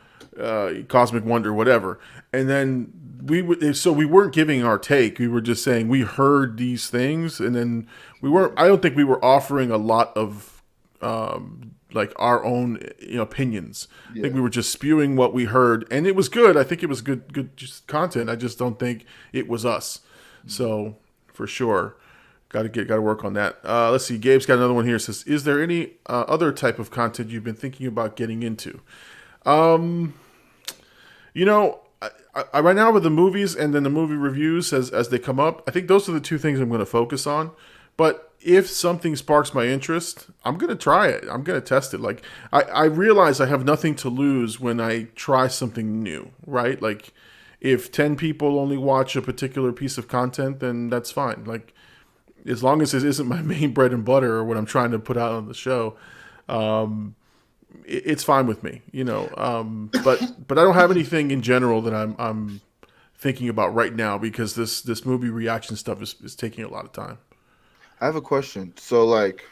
Cosmic Wonder, whatever. And then we weren't giving our take. We were just saying we heard these things, and then I don't think we were offering a lot of our own opinions. I think we were just spewing what we heard, and it was good. I think it was good just content. I just don't think it was us. So for sure, got to work on that. Let's see. Gabe's got another one here. It says, is there any other type of content you've been thinking about getting into? I right now with the movies and then the movie reviews as they come up, I think those are the two things I'm going to focus on. But if something sparks my interest, I'm going to try it. I'm going to test it. I realize I have nothing to lose when I try something new, right? If 10 people only watch a particular piece of content, then that's fine. As long as it isn't my main bread and butter or what I'm trying to put out on the show, it's fine with me, but I don't have anything in general that I'm thinking about right now because this movie reaction stuff is taking a lot of time. I have a question. So like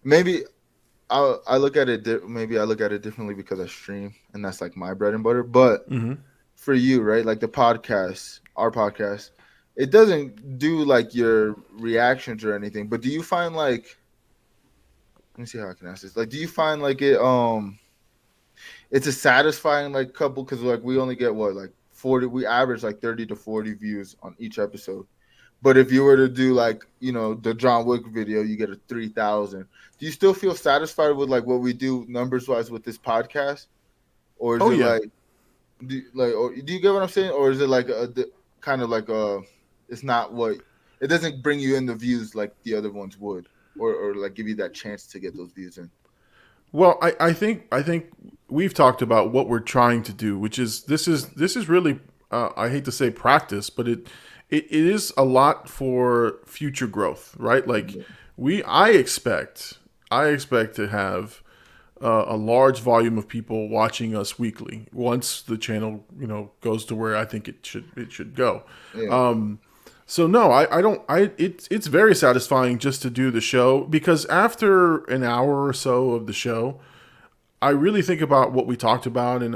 maybe I look at it maybe I look at it differently because I stream and that's like my bread and butter. But Mm-hmm. for you, right? Like the podcast, our podcast, it doesn't do like your reactions or anything. But do you find like let me see how I can ask this. Like, do you find like it's a satisfying like couple because like we only get what like 40, we average like 30 to 40 views on each episode. But if you were to do like, you know, the John Wick video, you get a 3,000. Do you still feel satisfied with like what we do numbers wise with this podcast? Or is Oh it yeah. like, or do you get what I'm saying? Or is it like kind of like it's not what, it doesn't bring you in the views like the other ones would, or like give you that chance to get those views in? Well, I think we've talked about what we're trying to do, which is this is really I hate to say practice, but it is a lot for future growth, right? Like Yeah. I expect to have a large volume of people watching us weekly once the channel goes to where I think it should go. Yeah. So no, I don't. It's very satisfying just to do the show because after an hour or so of the show, I really think about what we talked about, and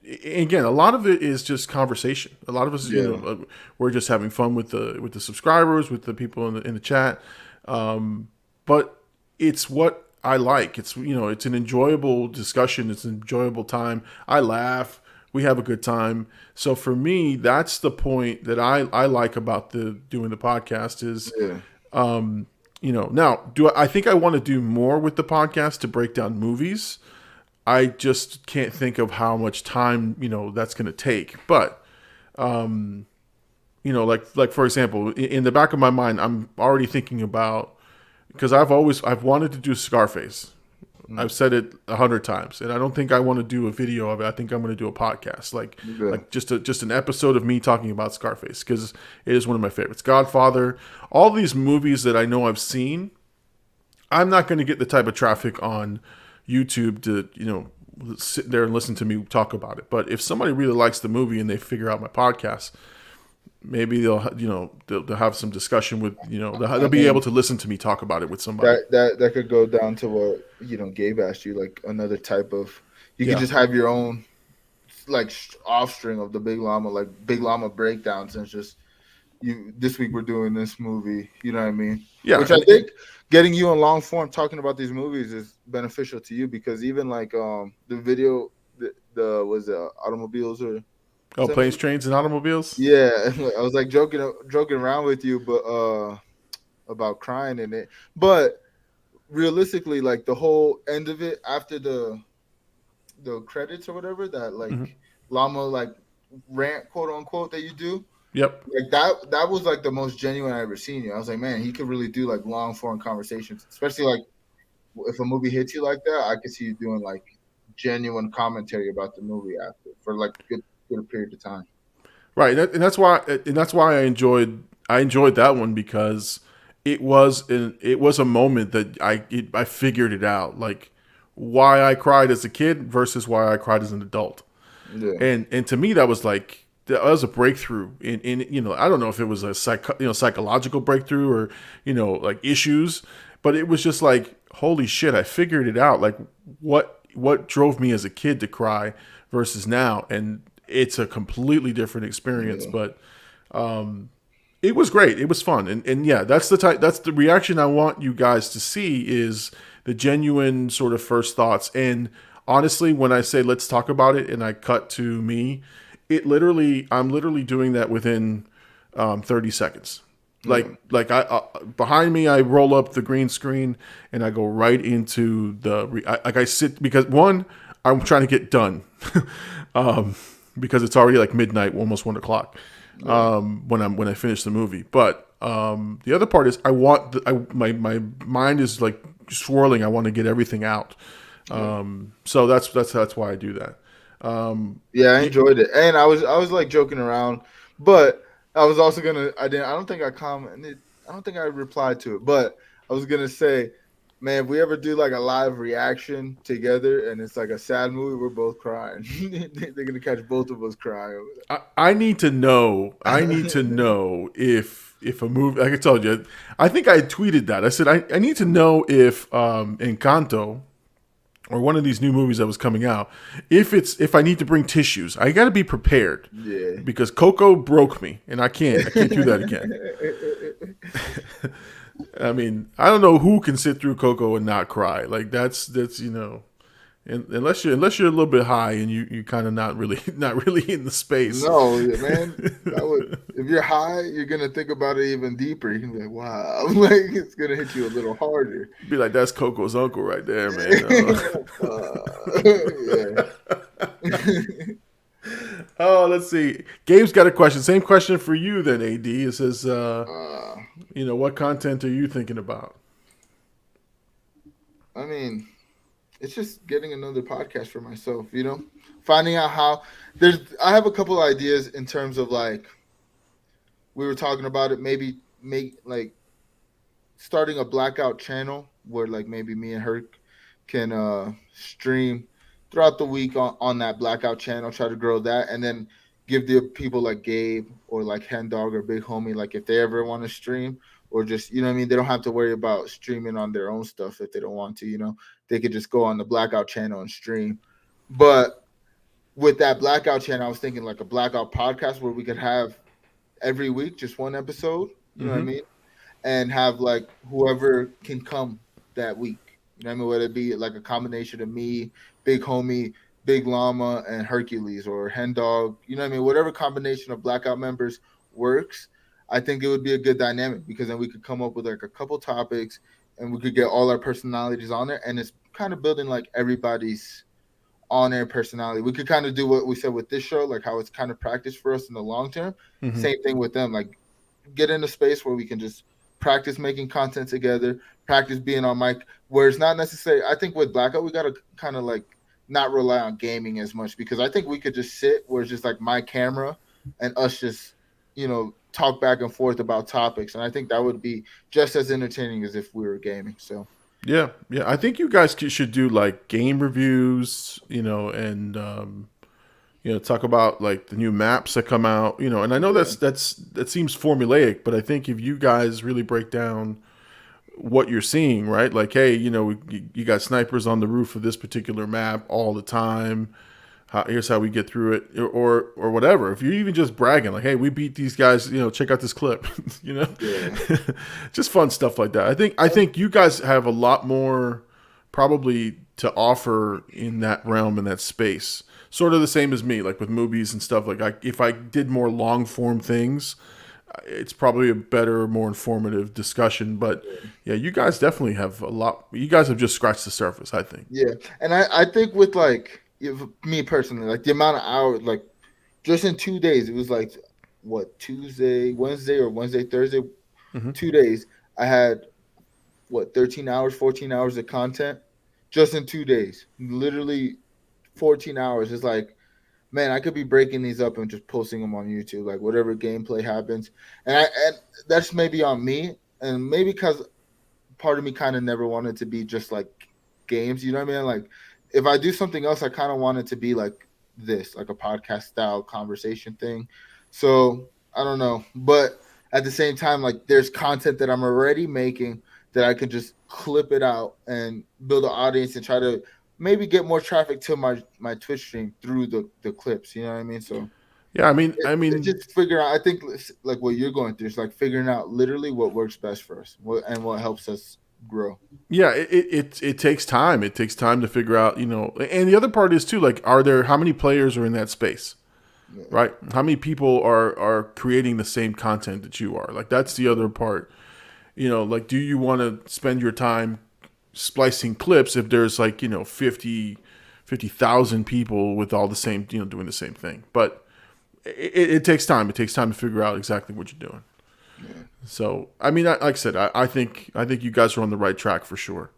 again, a lot of it is just conversation. A lot of us, Yeah. we're just having fun with the subscribers, with the people in the chat. But it's what I like. It's an enjoyable discussion. It's an enjoyable time. I laugh. We have a good time. So for me, that's the point that I like about doing the podcast is, Yeah. now I think I want to do more with the podcast to break down movies. I just can't think of how much time, that's going to take. But, like for example, in the back of my mind, I'm already thinking about, because I've wanted to do Scarface. I've said it 100 times, and I don't think I want to do a video of it. I think I'm going to do a podcast, Yeah. like just an episode of me talking about Scarface, because it is one of my favorites. Godfather, all these movies that I know I've seen. I'm not going to get the type of traffic on YouTube to sit there and listen to me talk about it. But if somebody really likes the movie and they figure out my podcast, maybe they'll have some discussion with they'll be able to listen to me talk about it with somebody. That could go down to what Gabe asked you, like another type of, you Yeah. could just have your own like offstring of the Big Llama, like Big Llama breakdowns, and just this week we're doing this movie, you know what I mean? Yeah. Which I think getting you in long form talking about these movies is beneficial to you, because even like the video, the was it automobiles or Planes, Trains, and Automobiles. yeah, I was like joking around with you, but about crying in it. But realistically, like the whole end of it after the credits or whatever, that like Llama like rant, quote unquote, that you do. Yep. Like that was like the most genuine I ever seen you. I was like, man, he could really do like long form conversations, especially like if a movie hits you like that. I could see you doing like genuine commentary about the movie after for like good period of time. Right, and that's why I enjoyed that one, because it was a moment that I figured it out, like why I cried as a kid versus why I cried as an adult. Yeah. And to me that was a breakthrough in I don't know if it was a psychological breakthrough or like issues, but it was just like, holy shit, I figured it out, like what drove me as a kid to cry versus now, and it's a completely different experience. Yeah. But it was great. It was fun. And yeah, that's the reaction I want you guys to see, is the genuine sort of first thoughts. And honestly, when I say let's talk about it and I cut to me, I'm literally doing that within 30 seconds. Like I behind me, I roll up the green screen and I go right into I sit, because one, I'm trying to get done. Because it's already like midnight, almost 1:00, when I finish the movie. But the other part is my mind is like swirling. I want to get everything out. So that's why I do that. Yeah, I enjoyed it, and I was like joking around, but I was also I don't think I commented. I don't think I replied to it, but I was gonna say, Man, if we ever do like a live reaction together and it's like a sad movie, we're both crying. They're gonna catch both of us crying over I need to know. I need to that. know if a movie. Like I told you, I think I tweeted that. I said I need to know if Encanto or one of these new movies that was coming out, if I need to bring tissues, I got to be prepared Yeah. because Coco broke me, and I can't do that again. I mean, I don't know who can sit through Coco and not cry. Like that's unless you're a little bit high and you kind of not really in the space. No, man. That would, if you're high, you're gonna think about it even deeper. You're gonna be like, wow, like it's gonna hit you a little harder. Be like, that's Coco's uncle right there, man. Yeah. Oh, let's see. Gabe's got a question. Same question for you then, AD. It says, what content are you thinking about? I mean, it's just getting another podcast for myself, finding out how I have a couple of ideas in terms of like, we were talking about it, maybe make like starting a blackout channel where like maybe me and her can stream throughout the week on that blackout channel, try to grow that, and then give the people like Gabe or like Hen Dog or Big Homie, like if they ever want to stream or just, you know what I mean? They don't have to worry about streaming on their own stuff if they don't want to, they could just go on the blackout channel and stream. But with that blackout channel, I was thinking like a blackout podcast where we could have every week just one episode, you know what I mean? And have like whoever can come that week. You know what I mean? Whether it be like a combination of me, Big Homie, Big Llama, and Hercules or Hen Dog. You know what I mean? Whatever combination of blackout members works, I think it would be a good dynamic because then we could come up with like a couple topics and we could get all our personalities on there. And it's kind of building like everybody's on-air personality. We could kind of do what we said with this show, like how it's kind of practice for us in the long term. Mm-hmm. Same thing with them. Like get in a space where we can just practice making content together, practice being on mic, where it's not necessary. I think with Blackout, we got to kind of like not rely on gaming as much because I think we could just sit where it's just like my camera and us just, talk back and forth about topics. And I think that would be just as entertaining as if we were gaming. So, yeah. I think you guys should do like game reviews, and, talk about like the new maps that come out, and I know that seems formulaic, but I think if you guys really break down what you're seeing, right? Like, hey, you got snipers on the roof of this particular map all the time. Here's how we get through it, or whatever. If you're even just bragging, like, hey, we beat these guys, check out this clip, just fun stuff like that. I think you guys have a lot more probably to offer in that realm, in that space. Sort of the same as me, like with movies and stuff. Like, if I did more long form things, it's probably a better, more informative discussion. But yeah, you guys definitely have a lot. You guys have just scratched the surface, I think. Yeah, and I think with like me personally, like the amount of hours, like just in 2 days, it was like what Wednesday, Thursday, 2 days. I had 13 hours, 14 hours of content just in 2 days. Literally 14 hours. It's like, man, I could be breaking these up and just posting them on YouTube, like whatever gameplay happens. And that's maybe on me, and maybe because part of me kind of never wanted to be just like games, you know what I mean? Like if I do something else, I kind of want it to be like this, like a podcast style conversation thing. So I don't know, but at the same time, like there's content that I'm already making that I could just clip it out and build an audience and try to maybe get more traffic to my Twitch stream through the clips. You know what I mean? So yeah, I mean, it's just figure out. I think like what you're going through is like figuring out literally what works best for us and what helps us grow. Yeah, it takes time. It takes time to figure out, and the other part is too, like, how many players are in that space, right? How many people are creating the same content that you are? Like, that's the other part. Like, do you want to spend your time splicing clips if there's like 50,000 people with all the same doing the same thing? But it takes time. It takes time to figure out exactly what you're doing. Yeah. So I mean, like I said, I think you guys are on the right track for sure.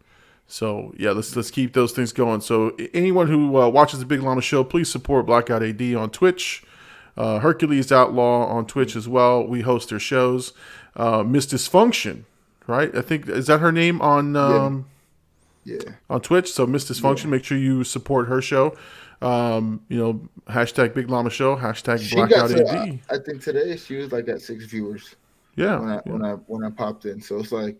So yeah, let's keep those things going. So anyone who watches the Big Llama Show, please support Blackout AD on Twitch. Hercules Outlaw on Twitch as well. We host their shows. Miss Dysfunction, right? I think is that her name on Yeah. on Twitch. So Miss Dysfunction, make sure you support her show. Hashtag Big Llama Show, hashtag She got Blackout to, AD. I think today she was like at 6 viewers Yeah, when I popped in. So it's like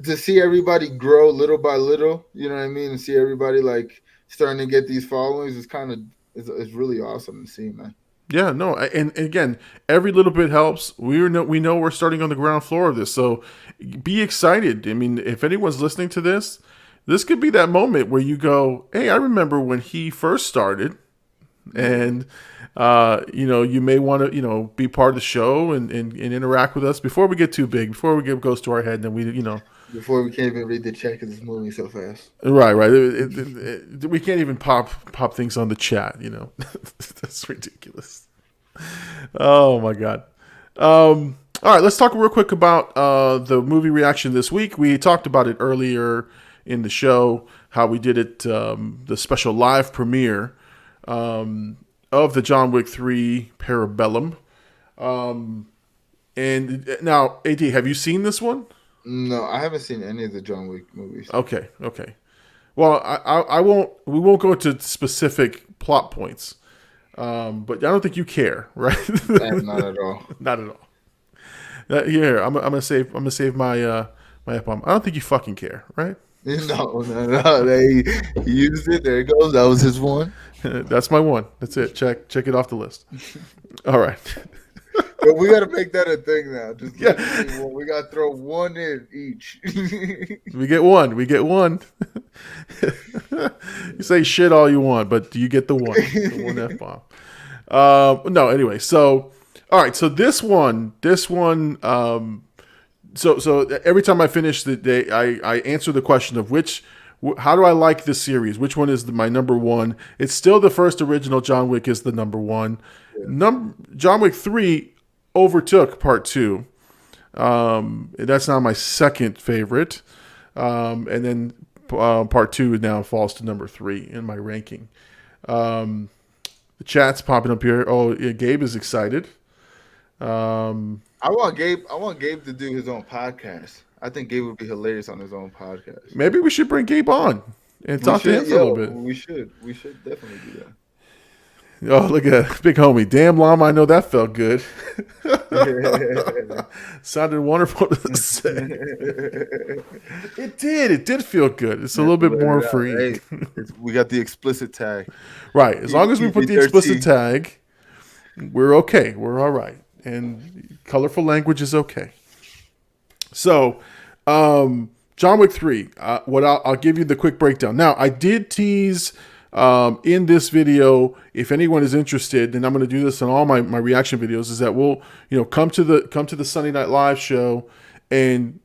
to see everybody grow little by little, you know what I mean, and see everybody like starting to get these followings is kind of it's really awesome to see, man. Yeah, no, and again, every little bit helps. We know we're starting on the ground floor of this, so be excited. I mean, if anyone's listening to this, this could be that moment where you go, "Hey, I remember when he first started," and you may want to be part of the show and interact with us before we get too big, before we get goes to our head, and then before we can't even read the chat because it's moving so fast. Right. We can't even pop things on the chat. That's ridiculous. Oh my god. All right, let's talk real quick about the movie reaction this week. We talked about it earlier in the show, how we did it, the special live premiere of the John Wick 3 Parabellum. And now, AD, have you seen this one? No, I haven't seen any of the John Wick movies. Okay. Well, we won't go into specific plot points, but I don't think you care, right? Not at all. Not at all. Here, I'm gonna save my my F-bomb. I don't think you fucking care, right? No. He used it. There it goes. That was his one. That's my one. That's it. Check it off the list. All right. But we got to make that a thing now. Just we got to throw one in each. We get one. You say shit all you want, but you get the one F-bomb. No, anyway. So, all right. So this one. So every time I finish the day, I answer the question of how do I like this series? Which one is my number one? It's still the first original John Wick is the number one. Yeah. John Wick 3 overtook Part 2. That's now my second favorite. And then Part 2 now falls to number 3 in my ranking. The chat's popping up here. Oh, yeah, Gabe is excited. I want Gabe to do his own podcast. I think Gabe would be hilarious on his own podcast. Maybe we should bring Gabe on and talk to him for a little bit. We should definitely do that. Oh, look at Big Homie. Damn, Llama, I know that felt good. Sounded wonderful to say. It did feel good. It's a little bit more free. Hey, we got the explicit tag. Right. As long as we put the explicit tag, we're okay. We're all right. And colorful language is okay. So, John Wick 3. I'll give you the quick breakdown. Now, I did tease in this video, if anyone is interested, and I'm going to do this in all my reaction videos, is that we'll come to the Sunday Night Live show and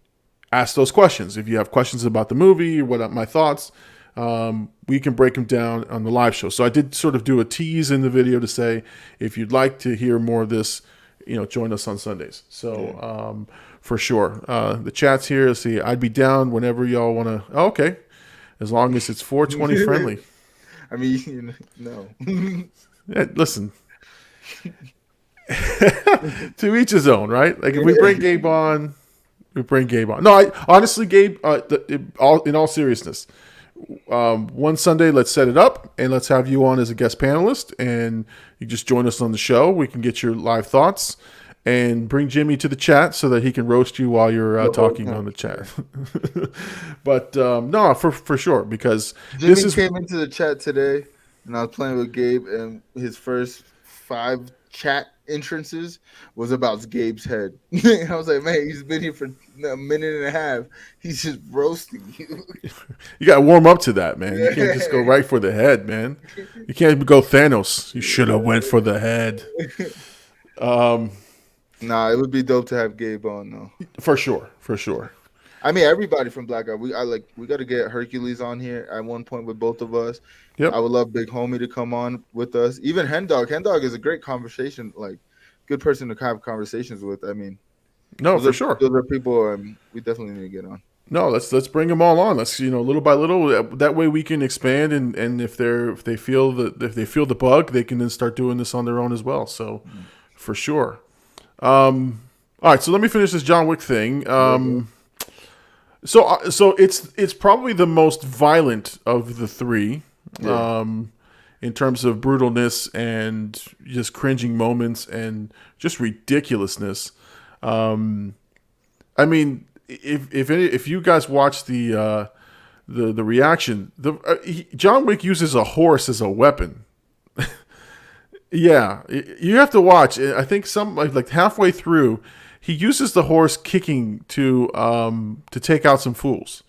ask those questions. If you have questions about the movie or what my thoughts, we can break them down on the live show. So I did sort of do a tease in the video to say, if you'd like to hear more of this, join us on Sundays. So for sure, the chat's here. Let's see, I'd be down whenever y'all want to. Oh, okay, as long as it's 420 friendly. I mean, no. Yeah, listen, to each his own, right? Like if we bring Gabe on, we bring Gabe on. No, honestly, Gabe, in all seriousness, one Sunday, let's set it up and let's have you on as a guest panelist, and you just join us on the show. We can get your live thoughts and bring Jimmy to the chat so that he can roast you while you're talking on the chat. But no, for sure, because Jimmy came into the chat today, and I was playing with Gabe, and his first 5 chat entrances was about Gabe's head. I was like, man, he's been here for a minute and a half. He's just roasting you. You got to warm up to that, man. You can't just go right for the head, man. You can't go Thanos. You should have went for the head. Nah, it would be dope to have Gabe on, though. For sure. I mean, everybody from Blackout. We got to get Hercules on here at one point with both of us. Yep. I would love Big Homie to come on with us. Even Hendog. Hendog is a great conversation, good person to have conversations with. I mean, no, for sure. Those are people we definitely need to get on. No, let's bring them all on. Let's little by little. That way we can expand, and if they feel the bug, they can then start doing this on their own as well. So, for sure. All right, so let me finish this John Wick thing. So it's probably the most violent of the three, Yeah. in terms of brutalness and just cringing moments and just ridiculousness. Um, I mean, if you guys watch the reaction, John Wick uses a horse as a weapon. Yeah, you have to watch. I think some like halfway through, he uses the horse kicking to take out some fools,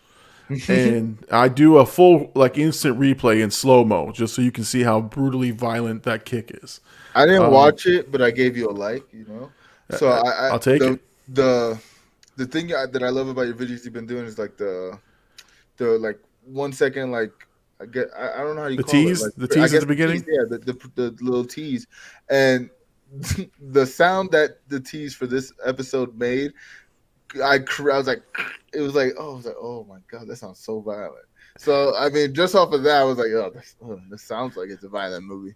and I do a full like instant replay in slow mo just so you can see how brutally violent that kick is. I didn't Um, watch it, but I gave you a like, you know. So I I'll take it. the the thing that I love about your videos you've been doing is like the like 1 second like I don't know how you call it, like The I tease at guess the the tease, beginning. yeah, the little tease, and the sound that the tease for this episode made, I was like, it was like, oh, I was like, oh my god, that sounds so violent. So I mean, just off of that, I was like, this sounds like it's a violent movie.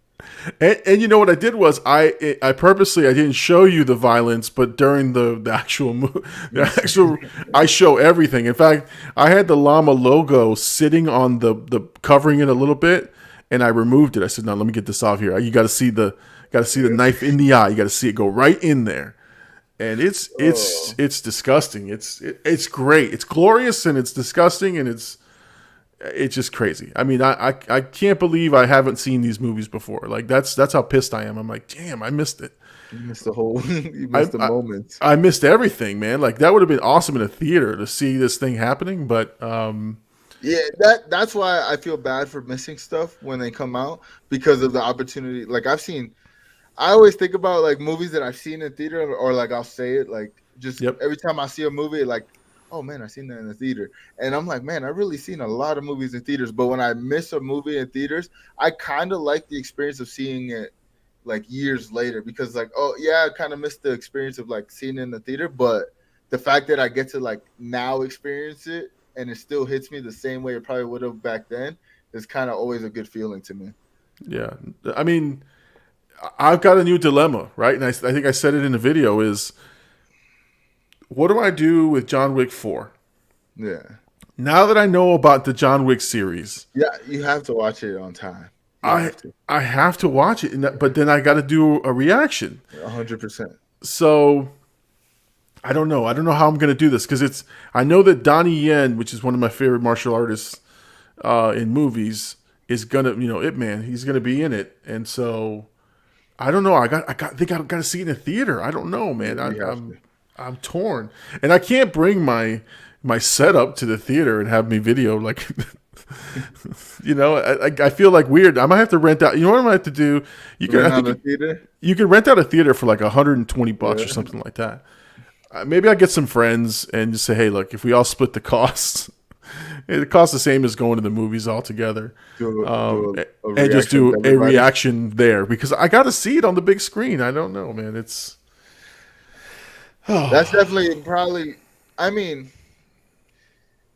And you know what I did was I purposely I didn't show you the violence, but during the actual I show everything. In fact, I had the llama logo sitting on the covering it a little bit, and I removed it. I said, "No, let me get this off here. You got to see the knife in the eye. You got to see it go right in there." And Oh, it's disgusting. It's great. It's glorious and it's disgusting and it's just crazy. I mean, I can't believe I haven't seen these movies before. Like that's how pissed I am. I'm like, damn, I missed it. you missed the whole, you I, missed the I moment. I missed everything, man. Like that would have been awesome in a theater to see this thing happening. But Yeah, that's why I feel bad for missing stuff when they come out because of the opportunity. Like I always think about like movies that I've seen in theater, or like I'll say it like just yep, every time I see a movie, like, oh man, I seen that in the theater, and I'm like, man, I really seen a lot of movies in theaters. But when I miss a movie in theaters, I kind of like the experience of seeing it like years later because like, oh yeah, I kind of missed the experience of like seeing it in the theater, but the fact that I get to like now experience it and it still hits me the same way it probably would have back then is kind of always a good feeling to me. yeah. I mean, I've got a new dilemma, right? And I think I said it in the video is what do I do with John Wick 4? Yeah. Now that I know about the John Wick series, Yeah, you have to watch it on time. You I have to. I have to watch it, but then I got to do a reaction. 100%. So I don't know. I don't know how I'm going to do this because I know that Donnie Yen, which is one of my favorite martial artists in movies, is gonna Ip Man. He's gonna be in it, and so I don't know. I think I got to see it in the theater. I don't know, man. You have to. I'm torn, and I can't bring my setup to the theater and have me video like. I feel like weird. I might have to rent out. You know what I might have to do? You can. I Rent out think the theater? you can rent out a theater for like $120 or Yeah. something like that. Maybe I get some friends and just say, hey, look, if we all split the costs, it costs the same as going to the movies all together, Do a and just reaction do to a everybody. reaction there because I got to see it on the big screen. I don't know, man. It's That's definitely probably, I mean,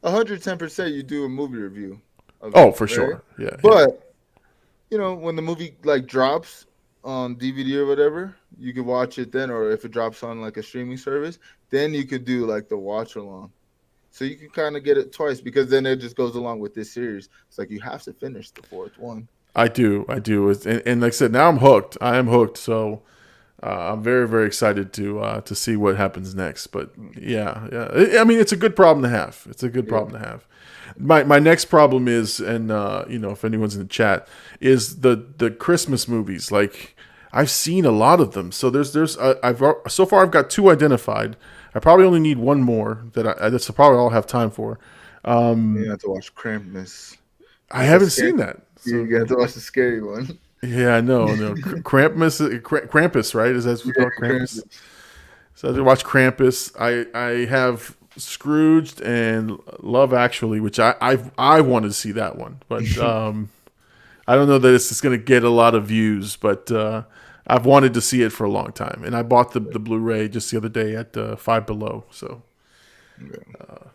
110% you do a movie review of oh, it, for right? sure. Yeah, yeah. But, when the movie like drops on DVD or whatever, you can watch it then, or if it drops on like a streaming service, then you could do like the watch along. So you can kind of get it twice because then it just goes along with this series. It's like you have to finish the fourth one. I do. And like I said, now I'm hooked. I am hooked. So I'm very, very excited to see what happens next. But yeah, yeah. I mean, it's a good problem to have. It's a good Yeah. problem to have. My next problem is, and if anyone's in the chat, is the Christmas movies. Like I've seen a lot of them. So I've so far I've got two identified. I probably only need one more that's probably all I have time for. You have to watch Krampus. I That's a haven't scary. seen that. So You have to watch the scary one. yeah, no. Krampus, right? Is that what we Yeah, call it? Krampus? Krampus. So I watch Krampus. I have Scrooged and Love Actually, which I wanted to see that one, but I don't know that it's just going to get a lot of views. But I've wanted to see it for a long time, and I bought the Blu-ray just the other day at Five Below. So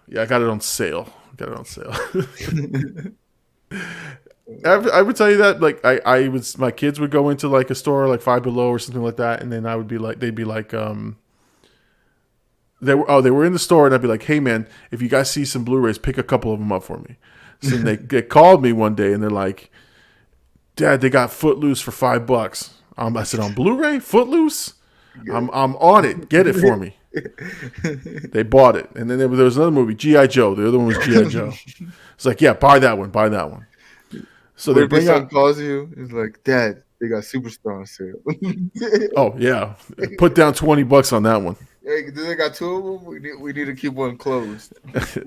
yeah, I got it on sale. I would tell you that like I was my kids would go into like a store like Five Below or something like that, and then I would be like they'd be like they were in the store, and I'd be like, hey man, if you guys see some Blu-rays, pick a couple of them up for me. So they called me one day and they're like, Dad, they got Footloose for $5. I said, on Blu-ray, Footloose? I'm on it. Get it for me. They bought it, and then there was another movie, G.I. Joe. The other one was G.I. Joe. It's like, yeah, buy that one. So they bring out. Calls you. It's like, Dad, they got Superstar on sale. Oh yeah, put down $20 on that one. Hey, they got two of them. We need to keep one closed.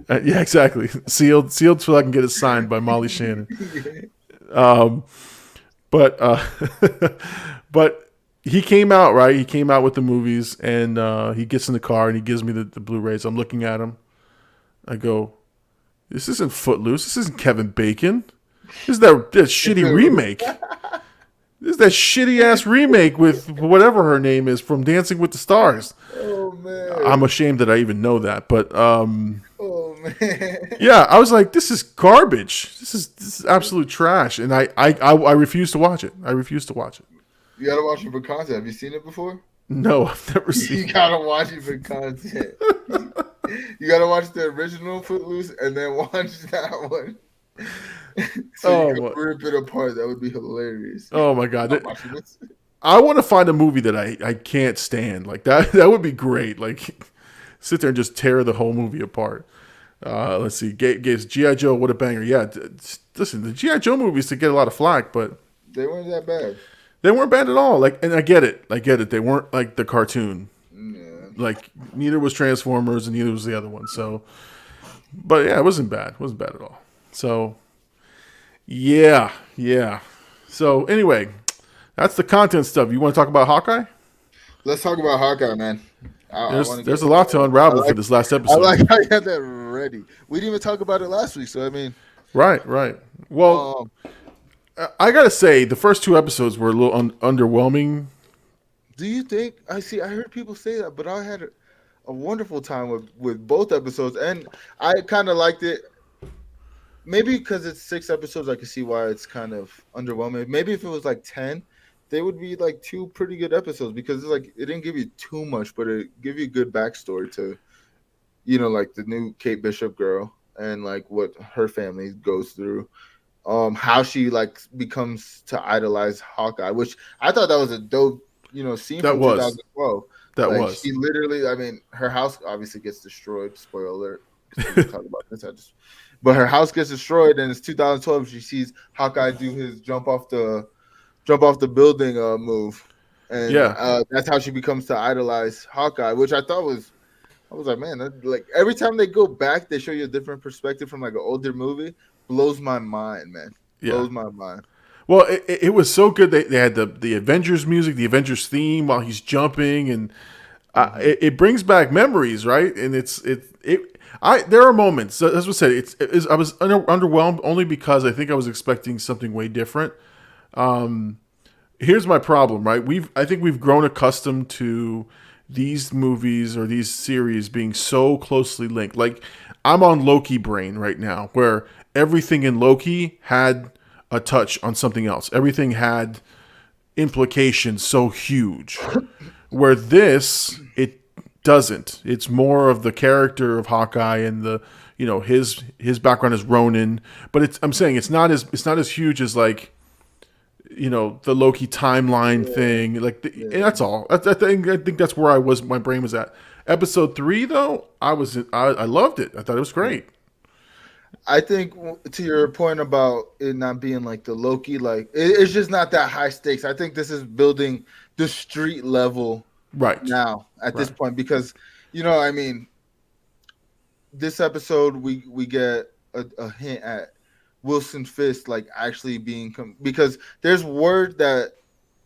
Yeah, exactly. Sealed so I can get it signed by Molly Shannon. But but he came out, right? He came out with the movies, and he gets in the car and he gives me the Blu-rays. I'm looking at him. I go, this isn't Footloose. This isn't Kevin Bacon. This is that shitty remake. This is that shitty ass remake with whatever her name is from Dancing with the Stars. Oh man, I'm ashamed that I even know that, but oh man, yeah, I was like, this is garbage. This is absolute trash, and I refuse to watch it. You gotta watch it for content. Have you seen it before? No, I've never seen it. You gotta watch it for content. You gotta watch the original Footloose and then watch that one. So you can rip it apart. That would be hilarious. Oh my god. I want to find a movie that I can't stand. Like that would be great. Like sit there and just tear the whole movie apart. Let's see. Gabe's G.I. Joe, what a banger. Yeah, listen, the G.I. Joe movies to get a lot of flack, but they weren't that bad. They weren't bad at all. Like, and I get it. They weren't like the cartoon. Yeah. Like neither was Transformers and neither was the other one. So, but yeah, it wasn't bad. It wasn't bad at all. So, yeah. So anyway, that's the content stuff. You want to talk about Hawkeye? Let's talk about Hawkeye, man. There's a lot to unravel for this last episode. I like how you had that ready. We didn't even talk about it last week, so I mean, right. Well, I gotta say the first two episodes were a little underwhelming. Do you think? I heard people say that, but I had a wonderful time with both episodes, and I kind of liked it. Maybe because it's 6 episodes, I can see why it's kind of underwhelming. Maybe if it was like 10, they would be like 2 pretty good episodes because it's like it didn't give you too much, but it gave you good backstory to, like the new Kate Bishop girl and like what her family goes through, how she like becomes to idolize Hawkeye, which I thought that was a dope, scene from 2012. That like, was. She literally, I mean, her house obviously gets destroyed. Spoiler alert. We talk about this. But her house gets destroyed, and it's 2012. She sees Hawkeye do his jump off the building move, and that's how she becomes to idolize Hawkeye. Which I was like, man, like every time they go back, they show you a different perspective from like an older movie. Blows my mind, man. Blows my mind. Well, it was so good. They had the Avengers music, the Avengers theme while he's jumping, and it brings back memories, right? And there are moments. As I said, I was underwhelmed only because I think I was expecting something way different. Here's my problem, right? I think we've grown accustomed to these movies or these series being so closely linked. Like I'm on Loki brain right now, where everything in Loki had a touch on something else. Everything had implications so huge. Where this, it doesn't. It's more of the character of Hawkeye and the his background as Ronin. But I'm saying it's not as huge as like the Loki timeline thing. Like and that's all. I think that's where my brain was at. Episode 3 though, I loved it. I thought it was great. I think to your point about it not being like the Loki, like it's just not that high stakes. I think this is building the street level right now at this point because, I mean, this episode we get a hint at Wilson Fisk like actually being because there's word that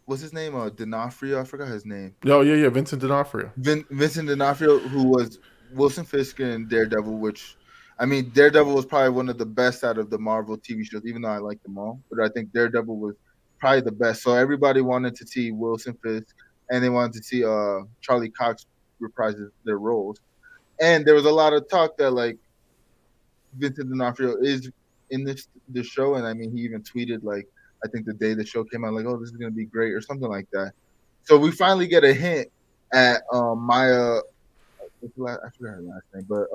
what's his name? D'Onofrio, I forgot his name. Oh yeah, Vincent D'Onofrio. Vincent D'Onofrio, who was Wilson Fisk in Daredevil, which. I mean, Daredevil was probably one of the best out of the Marvel TV shows, even though I like them all. But I think Daredevil was probably the best. So everybody wanted to see Wilson Fisk, and they wanted to see Charlie Cox reprise their roles. And there was a lot of talk that, like, Vincent D'Onofrio is in this show. And, I mean, he even tweeted, like, I think the day the show came out, like, oh, this is going to be great or something like that. So we finally get a hint at Maya I forgot her last name, but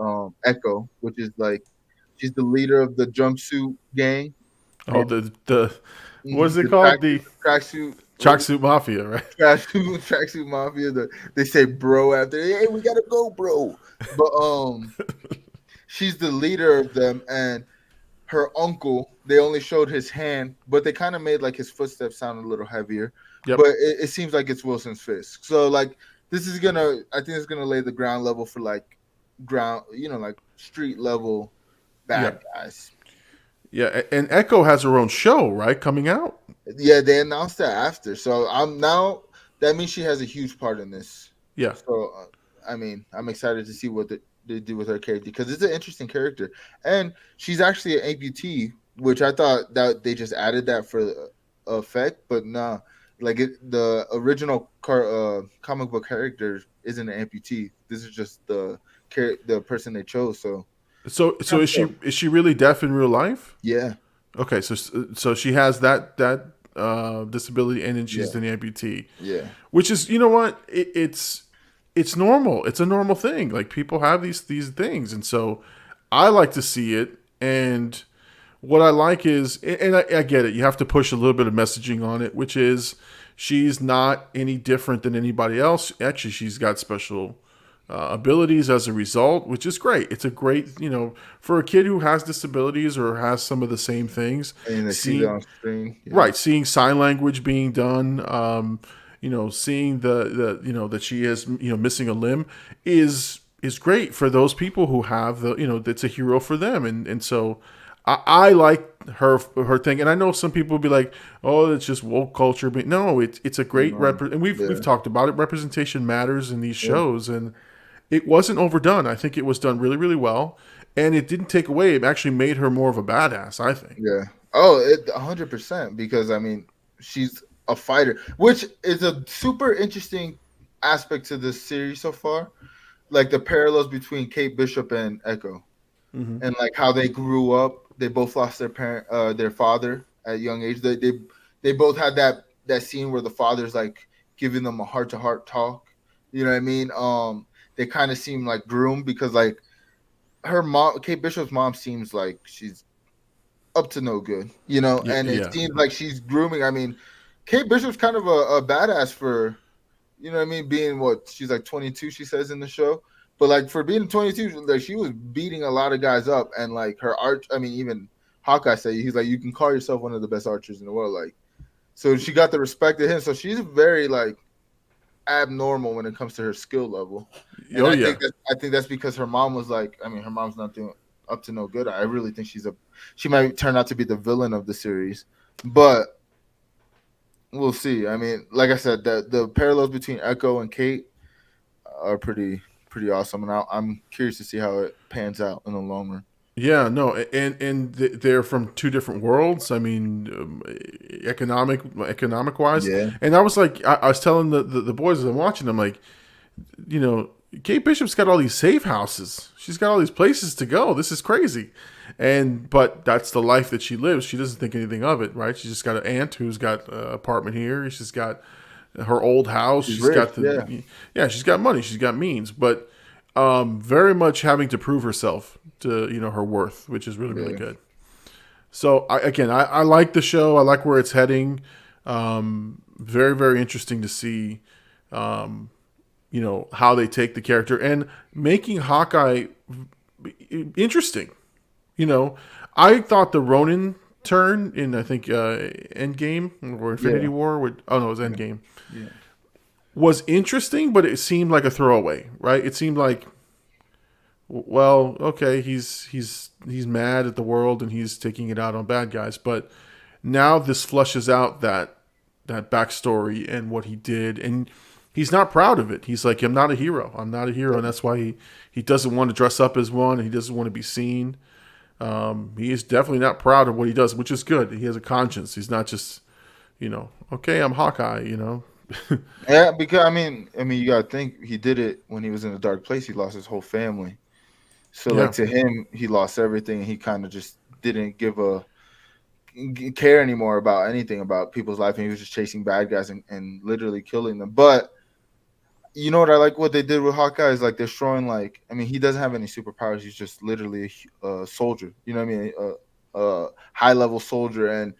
Echo, which is like she's the leader of the jumpsuit gang. Oh, the what is it The called? The tracksuit, what is Tracksuit Mafia, right? tracksuit mafia. They say bro after. Hey, we gotta go, bro. But she's the leader of them, and her uncle. They only showed his hand, but they kind of made like his footsteps sound a little heavier. Yep. But it seems like it's Wilson's fist. So like this is gonna, I think it's gonna lay the ground level for like like street level Yeah. bad guys. Yeah. And Echo has her own show, right? Coming out. Yeah, they announced that after. So I'm now that means she has a huge part in this. Yeah. So I mean, I'm excited to see what they do with her character because it's an interesting character, and she's actually an amputee, which I thought that they just added that for effect, but nah. Like the original comic book character isn't an amputee. This is just the person they chose. So So is she really deaf in real life? yeah, Okay. So she has that disability, and then she's yeah, an amputee, yeah, which is, you know what, it's normal. It's a normal thing. Like, people have these things, and so I like to see it. And what I like is, and I get it, you have to push a little bit of messaging on it, which is she's not any different than anybody else. Actually, she's got special abilities as a result, which is great. It's a great, for a kid who has disabilities or has some of the same things. and they see that Seeing on screen. Yeah. Right, seeing sign language being done, seeing that she is missing a limb is great for those people who have that's a hero for them, and so I like her thing. And I know some people will be like, oh, it's just woke culture, but no, it's a great and we've talked about it. Representation matters in these shows, and it wasn't overdone. I think it was done really, really well, and it didn't take away. It actually made her more of a badass, I think. Yeah. Oh, 100%. Because I mean, she's a fighter, which is a super interesting aspect to this series so far. Like the parallels between Kate Bishop and Echo, Mm-hmm. and like how they grew up. They both lost their father at a young age. They both had that scene where the father's like giving them a heart to heart talk. You know what I mean? They kind of seem like groomed because like her mom, Kate Bishop's mom, seems like she's up to no good, Yeah, and it yeah. seems like she's grooming. I mean, Kate Bishop's kind of a badass for, what I mean, being what she's like 22, she says in the show, but like for being 22, like she was beating a lot of guys up, and like her arch. I mean, even Hawkeye said he's like, you can call yourself one of the best archers in the world, like. So she got the respect of him. So she's very like abnormal when it comes to her skill level, and Oh yeah. I think that's because her mom was like, I mean, her mom's not doing up to no good. I really think she might turn out to be the villain of the series, but we'll see. I mean, like I said, the parallels between Echo and Kate are pretty awesome, and I'm curious to see how it pans out in the long run. Yeah, no, and they're from two different worlds. I mean, economic wise, Yeah, and I was like, I was telling the boys as I'm watching, I'm like, Kate Bishop's got all these safe houses. She's got all these places to go. This is crazy, but that's the life that she lives. She doesn't think anything of it, right? She's just got an aunt who's got an apartment here. She's got her old house. she's She's rich. got Yeah, yeah, she's got money. She's got means, but very much having to prove herself to her worth, which is really, really yeah, good. So I like the show. I like where it's heading. Very, very interesting to see how they take the character and making Hawkeye interesting. I thought the Ronin turn in, I think, Endgame or Infinity yeah, War oh no, it was Endgame, yeah. was interesting, but it seemed like a throwaway, right? It seemed like, well, okay, he's mad at the world and he's taking it out on bad guys, but now this flushes out that backstory and what he did, and he's not proud of it. He's like, I'm not a hero. I'm not a hero, and that's why he doesn't want to dress up as one. And he doesn't want to be seen. He is definitely not proud of what he does, which is good. He has a conscience. He's not just, okay, I'm Hawkeye. Yeah, because you gotta think he did it when he was in a dark place. He lost his whole family. So like Yeah, to him, he lost everything. And he kind of just didn't care anymore about anything about people's life, and he was just chasing bad guys and literally killing them. But you know what I like? What they did with Hawkeye is like they're showing like, I mean, he doesn't have any superpowers. He's just literally a soldier. You know what I mean? A high level soldier, and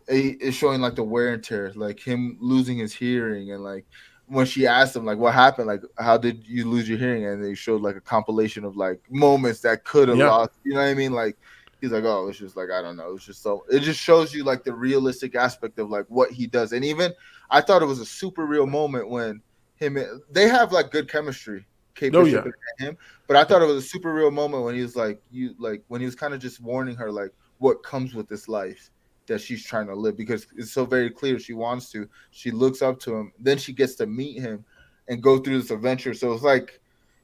it's showing like the wear and tear, like him losing his hearing, and like when she asked him like what happened, like how did you lose your hearing, and they showed like a compilation of like moments that could have Yeah. lost. You know what I mean? Like he's like, oh, it's just like I don't know. It's just so it just shows you like the realistic aspect of like what he does, and even I thought it was a super real moment when him they have like good chemistry, Kate Oh Bishop yeah. and him, but I thought it was a super real moment when he was like you like when he was kind of just warning her like what comes with this life that she's trying to live, because it's so very clear she wants to. She looks up to him, then she gets to meet him and go through this adventure. So it's like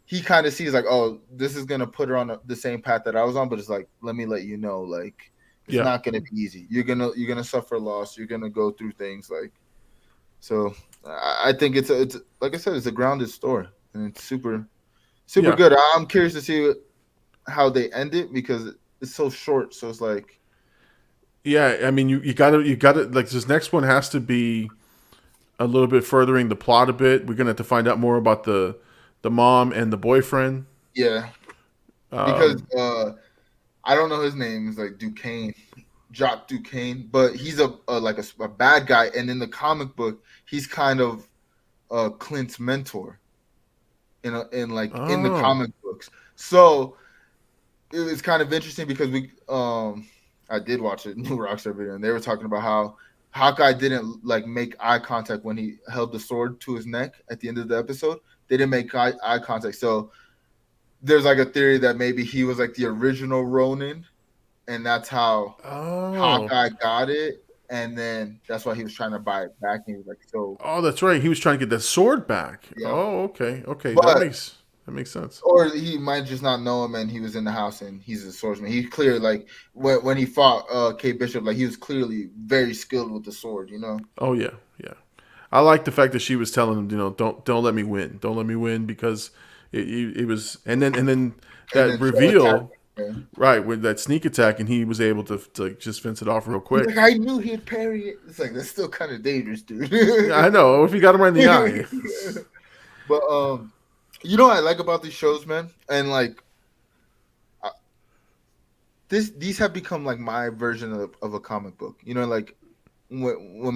he kind of sees like, oh, this is gonna put her on the same path that I was on, but it's like, let me let you know, like it's Yeah. not gonna be easy. You're gonna suffer loss. You're gonna go through things like so. I think it's like I said, it's a grounded story and it's super Yeah. good. I'm curious to see how they end it because it's so short. So it's like Yeah. I mean, you gotta like this next one has to be a little bit furthering the plot a bit. We're gonna have to find out more about the mom and the boyfriend. yeah, because Um, I don't know his name. It's like Duquesne, Jock Duquesne, but he's a bad guy. And in the comic book, he's kind of Clint's mentor in the oh, comic books. So it was kind of interesting because I did watch a new Rockstar video and they were talking about how Hawkeye didn't like make eye contact when he held the sword to his neck at the end of the episode. They didn't make eye contact. So there's like a theory that maybe he was like the original Ronin, and that's how oh, Hawkeye got it. And then that's why he was trying to buy it back. And he was like, so, oh. That's right. He was trying to get that sword back. yeah. Oh, okay, okay. That But makes sense. or he might just not know him, and he was in the house, and he's a swordsman. He clearly like when he fought Kate Bishop, like he was clearly very skilled with the sword. You know. Oh yeah, yeah. I like the fact that she was telling him, don't let me win, don't let me win because it was, and then And that then she'll attack reveal, him. right, with that sneak attack, and he was able to just fence it off real He's quick. like, I knew he'd parry it. It's like that's still kind of dangerous, dude. Yeah, I know. If you got him right in the eye, But you know what I like about these shows, man, and like uh, these have become like my version of a comic book. You know, like when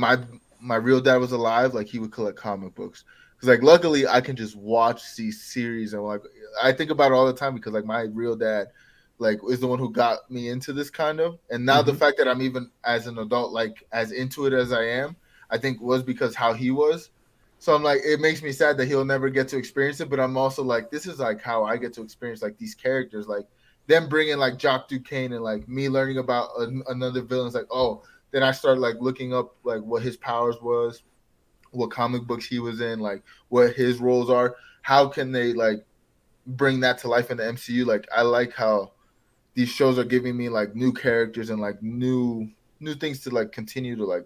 my real dad was alive, like he would collect comic books. Because like luckily I can just watch these series and like I think about it all the time because like my real dad like is the one who got me into this kind of, and now the hmm fact that I'm even as an adult like as into it as I am, I think was because how he was. So I'm like, it makes me sad that he'll never get to experience it, but I'm also like, this is like how I get to experience like these characters, like them bringing like Jock Duquesne and like me learning about another villain. It's like, oh, then I started like looking up like what his powers was, what comic books he was in, like what his roles are. How can they like bring that to life in the MCU? Like I like how these shows are giving me like new characters and like new things to like continue to like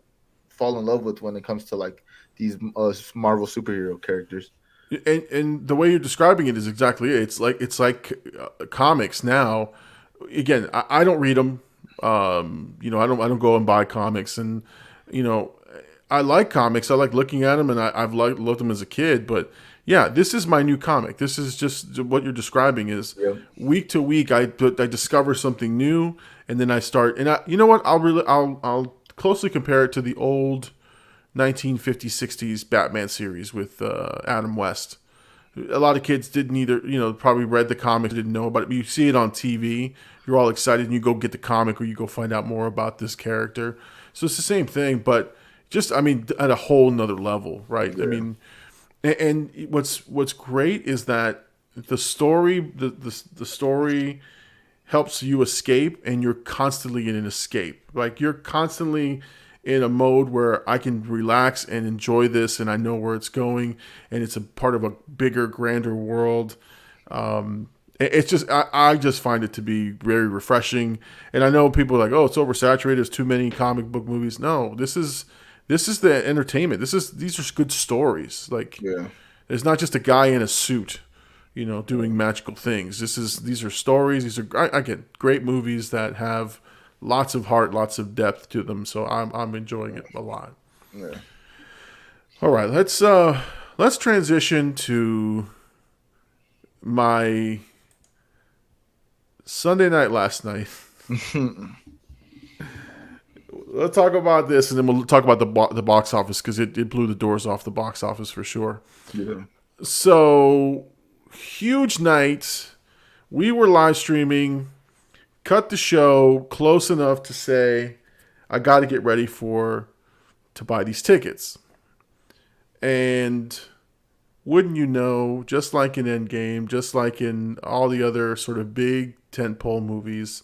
fall in love with when it comes to like these Marvel superhero characters. and the way you're describing it is exactly it. It's like comics now. Again, I don't read them. I don't go and buy comics, and you know, I like comics. I like looking at them, and I've loved them as a kid. But yeah, this is my new comic. This is just what you're describing. Is Yeah. week to week, I discover something new, and then I start. And you know what? I'll closely compare it to the old 1950s 60s Batman series with Adam West. A lot of kids didn't either, probably read the comic, didn't know about it. But you see it on TV, you're all excited, and you go get the comic or you go find out more about this character. So it's the same thing, but just, I mean, at a whole nother level, right? I Yeah. mean, and what's great is that the story helps you escape, and you're constantly in an escape. Like you're constantly in a mode where I can relax and enjoy this, and I know where it's going, and it's a part of a bigger, grander world. It's just I just find it to be very refreshing, and I know people are like, oh, it's oversaturated. There's too many comic book movies. No, this is the entertainment. These are good stories. Like Yeah. it's not just a guy in a suit, doing magical these are stories. These are again great movies that have lots of heart, lots of depth to them. So I'm enjoying it a lot. Yeah. All right, let's transition to my Sunday night last night. Let's talk about this, and then we'll talk about the box office, because it blew the doors off the box office for sure. Yeah. So, huge night. We were live streaming, cut the show close enough to say, I got to get ready to buy these tickets. And wouldn't you know, just like in Endgame, just like in all the other sort of big tentpole movies,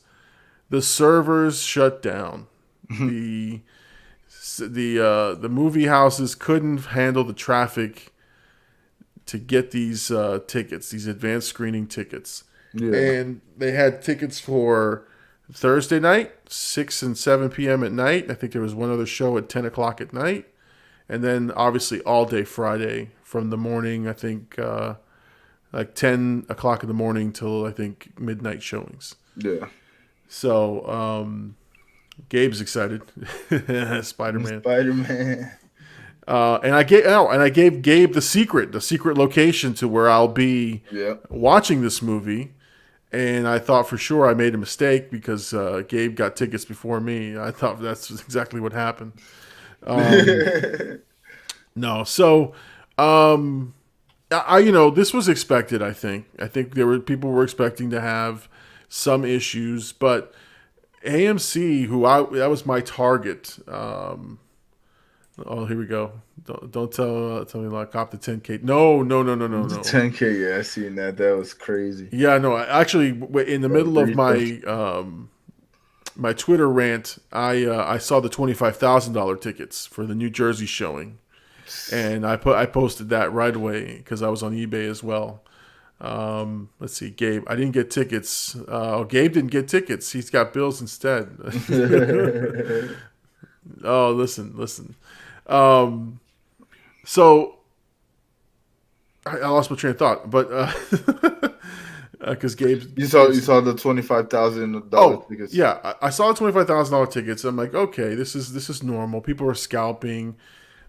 the servers shut down. The movie houses couldn't handle the traffic to get these tickets, these advanced screening tickets. Yeah. And they had tickets for Thursday night, 6 and 7 p.m. at night. I think there was one other show at 10 o'clock at night. And then obviously all day Friday from the morning, I think like 10 o'clock in the morning till I think midnight showings. Yeah. So Gabe's excited. Spider-Man. And I gave Gabe the secret location to where I'll be watching this movie. And I thought for sure I made a mistake because Gabe got tickets before me. I thought that's exactly what happened. No, so this was expected. I think people were expecting to have some issues, but AMC, that was my target. Oh, here we go. Don't tell me like cop the 10K. No. 10K, yeah, I seen that. That was crazy. Yeah, no. Actually, in the middle of my my Twitter rant, I saw the $25,000 tickets for the New Jersey showing, and I posted that right away because I was on eBay as well. Let's see, Gabe. I didn't get tickets. Gabe didn't get tickets. He's got bills instead. Oh, listen. So I lost my train of thought, but because Gabe, you saw the $25,000 tickets. Yeah, I saw the $25,000 tickets. I'm like, okay, this is normal. People are scalping,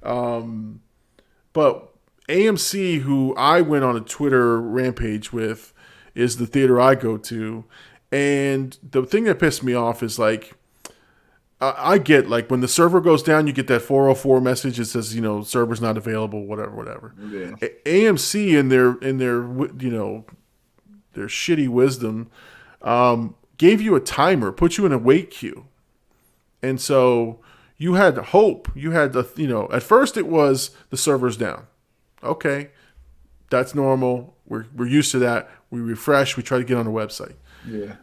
but AMC, who I went on a Twitter rampage with, is the theater I go to, and the thing that pissed me off is like, I get like when the server goes down, you get that 404 message that says server's not available, whatever. Yeah. AMC in their their shitty wisdom gave you a timer, put you in a wait queue, and so you had hope. You had at first it was the server's down. Okay, that's normal. We're used to that. We refresh. We try to get on the website. Yeah.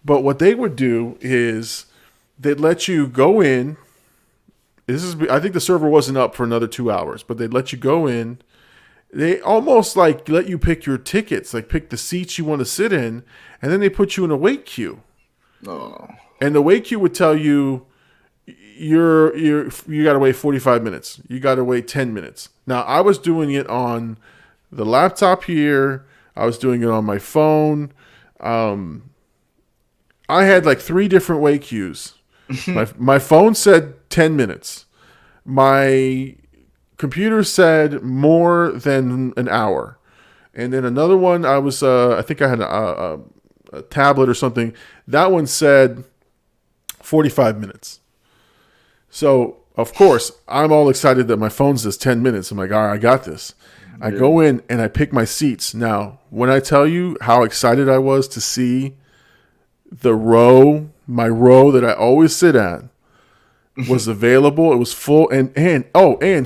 But what they would do is they'd let you go in. I think the server wasn't up for another 2 hours, but they'd let you go in. They almost like let you pick your tickets, like pick the seats you want to sit in, and then they put you in a wait queue. Oh. And the wait queue would tell you you got to wait 45 minutes. You got to wait 10 minutes. Now, I was doing it on the laptop here. I was doing it on my phone. I had like 3 different wait queues. My phone said 10 minutes. My computer said more than an hour. And then another one, I think I had a tablet or something. That one said 45 minutes. So, of course, I'm all excited that my phone says 10 minutes. I'm like, all right, I got this. Yeah. I go in and I pick my seats. Now, when I tell you how excited I was to see my row that I always sit at was available. It was full. And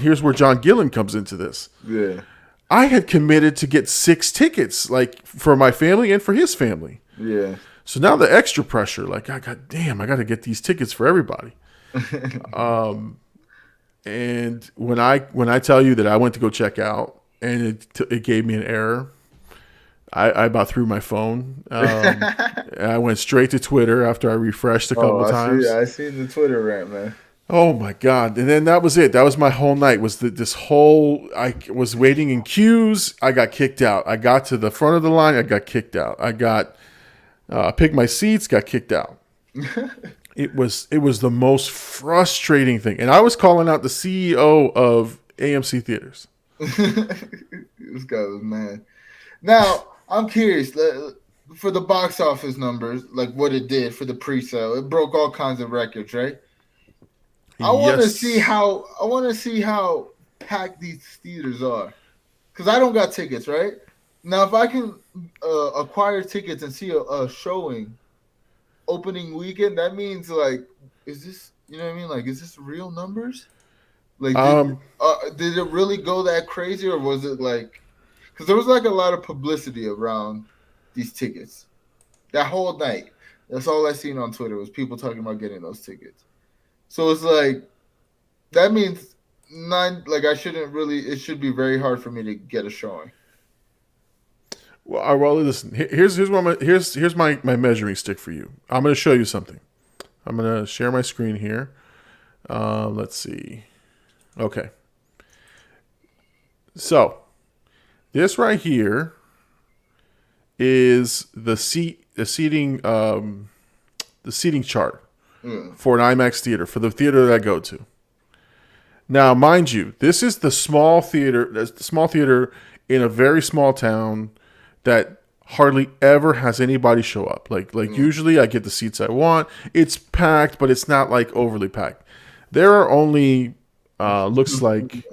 here's where John Gillen comes into this. Yeah. I had committed to get 6 tickets, like for my family and for his family. Yeah. So now the extra pressure, like, I got to get these tickets for everybody. And when I tell you that I went to go check out and it gave me an error, I about threw my phone. I went straight to Twitter after I refreshed a couple of times. I see the Twitter rant, man. Oh my God. And then that was it. That was my whole night. I was waiting in queues. I got kicked out. I got to the front of the line. I got kicked out. I picked my seats, got kicked out. It was the most frustrating thing. And I was calling out the CEO of AMC Theaters. This guy was mad. Now I'm curious for the box office numbers, like what it did for the pre-sale. It broke all kinds of records, right? I want to see Yes. how packed these theaters are, because I don't got tickets, right? Now, if I can acquire tickets and see a showing opening weekend, that means like, is this, you know what I mean? Like, is this real numbers? Like, Um, did it really go that crazy, or was it like? Because there was like a lot of publicity around these tickets that whole night. That's all I seen on Twitter was people talking about getting those tickets. So it's like that means nine. Like I shouldn't really. It should be very hard for me to get a showing. well, listen. Here's my measuring stick for you. I'm going to show you something. I'm going to share my screen here. Let's see. Okay. So this right here is the seating chart for an IMAX theater, for the theater that I go to. Now, mind you, this is the small theater in a very small town that hardly ever has anybody show up. Like usually I get the seats I want. It's packed, but it's not like overly packed. There are only looks like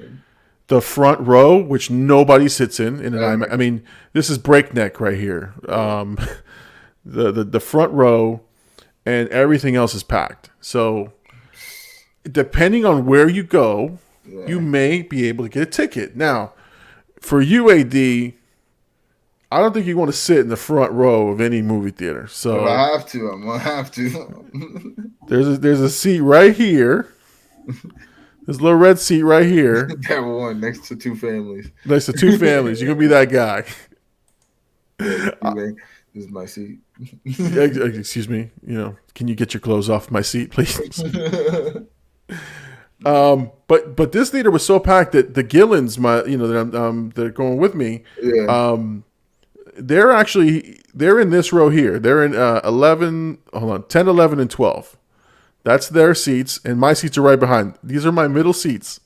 the front row, which nobody sits in an IMAX. I mean, this is breakneck right here. The front row and everything else is packed. So depending on where you go, you may be able to get a ticket. Now, for UAD, I don't think you want to sit in the front row of any movie theater. So if I have to, I'm gonna have to. there's a seat right here. This little red seat right here. That one next to two families. Next to two families. You're gonna be that guy. This is my seat. Excuse me. Can you get your clothes off my seat, please? But this theater was so packed that the Gillens, they're going with me. Yeah. They're in this row here. They're in 11. Hold on, 10, 11, and 12. That's their seats, and my seats are right behind. These are my middle seats.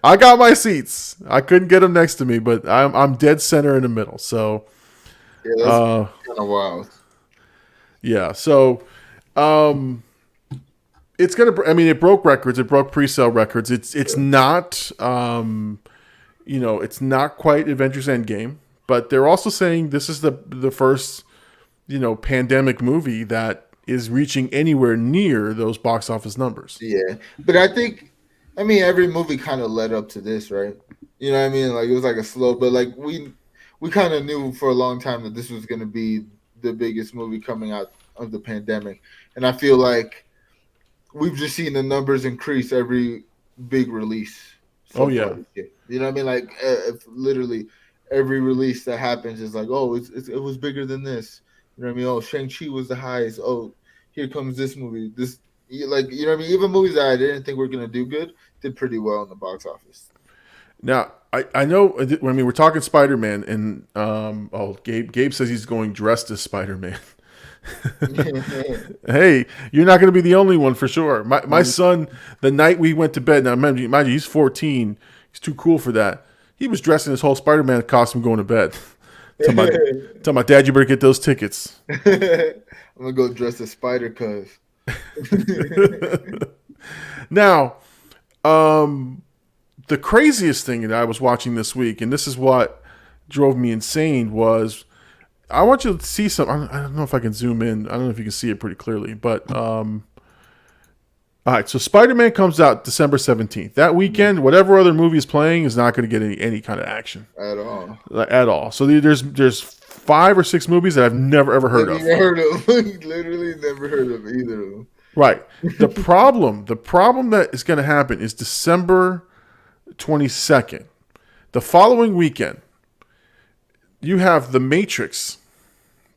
I got my seats. I couldn't get them next to me, but I'm dead center in the middle. So Yeah, that's kind of wild. yeah. So it's gonna. I mean, it broke records. It broke pre-sale records. It's not. It's not quite Avengers Endgame, but they're also saying this is the first, pandemic movie that is reaching anywhere near those box office numbers. Yeah, but I mean, every movie kind of led up to this, right? You know what I mean? Like it was like a slow, but like we kind of knew for a long time that this was going to be the biggest movie coming out of the pandemic, and I feel like we've just seen the numbers increase every big release. Oh yeah. You know what I mean? Like if literally every release that happens is like, oh, it was bigger than this. You know what I mean? Oh, Shang-Chi was the highest. Oh, here comes this movie. You know what I mean? Even movies that I didn't think were gonna do good did pretty well in the box office. Now I know. I mean, we're talking Spider-Man, and Gabe says he's going dressed as Spider-Man. Hey, you're not going to be the only one for sure. My son, the night we went to bed. Now, mind you, he's 14. He's too cool for that. He was dressed in his whole Spider-Man costume going to bed. Tell my dad, you better get those tickets. I'm gonna go dress as Spider, cuz. Now, the craziest thing that I was watching this week, and this is what drove me insane, was I want you to see something. I don't know if I can zoom in. I don't know if you can see it pretty clearly, but all right. So Spider-Man comes out December 17th. That weekend, whatever other movie is playing is not going to get any kind of action at all. So there's 5 or 6 movies that I've never ever heard of. Literally never heard of either of them. Right. The problem that is going to happen is December 22nd. The following weekend, you have The Matrix.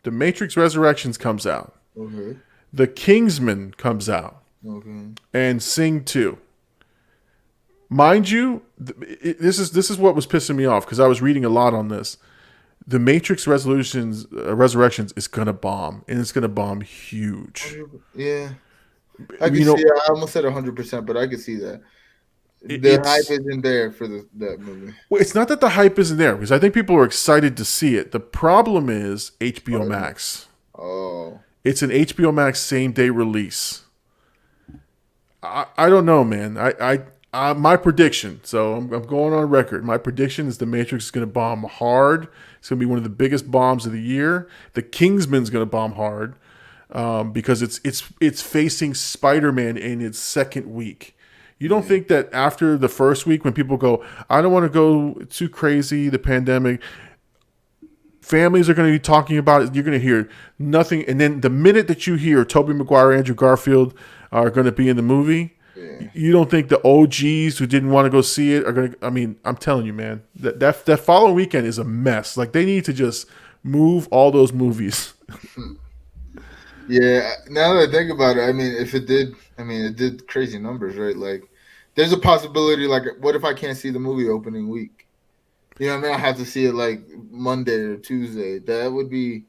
The Matrix Resurrections comes out. Okay. The Kingsman comes out. Okay. And Sing 2. Mind you, this is what was pissing me off because I was reading a lot on this. The Matrix Resurrections is going to bomb, and it's going to bomb huge. Yeah. I can see it. I almost said 100%, but I can see that. The hype isn't there for that movie. Well, it's not that the hype isn't there because I think people are excited to see it. The problem is HBO Max. Oh, it's an HBO Max same day release. I don't know, man. My prediction. So I'm going on record. My prediction is The Matrix is going to bomb hard. It's going to be one of the biggest bombs of the year. The Kingsman's going to bomb hard because it's facing Spider-Man in its second week. You don't think that after the first week, when people go, I don't want to go too crazy, the pandemic, families are going to be talking about it. You're going to hear nothing. And then the minute that you hear Tobey Maguire, Andrew Garfield are going to be in the movie, you don't think the OGs who didn't want to go see it are going to, I mean, I'm telling you, man, that following weekend is a mess. Like, they need to just move all those movies. Yeah, now that I think about it, I mean, it did crazy numbers, right? Like, there's a possibility, like, what if I can't see the movie opening week? You know what I mean? I have to see it like Monday or Tuesday. That would be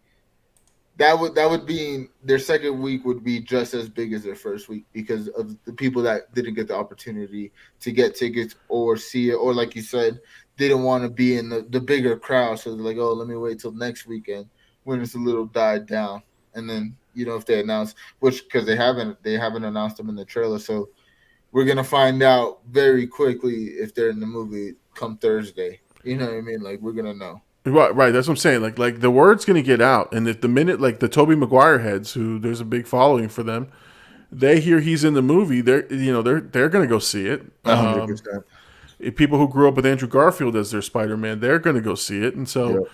their second week would be just as big as their first week because of the people that didn't get the opportunity to get tickets or see it, or like you said, didn't want to be in the bigger crowd. So they're like, oh, let me wait till next weekend when it's a little died down. And then, if they announce, which because they haven't announced them in the trailer, so we're gonna find out very quickly if they're in the movie come Thursday. You know what I mean? Like, we're gonna know. Right. That's what I'm saying. Like the word's gonna get out, and if the minute like the Tobey Maguire heads, who there's a big following for them, they hear he's in the movie, they're gonna go see it. 100%. People who grew up with Andrew Garfield as their Spider-Man, they're gonna go see it, and so.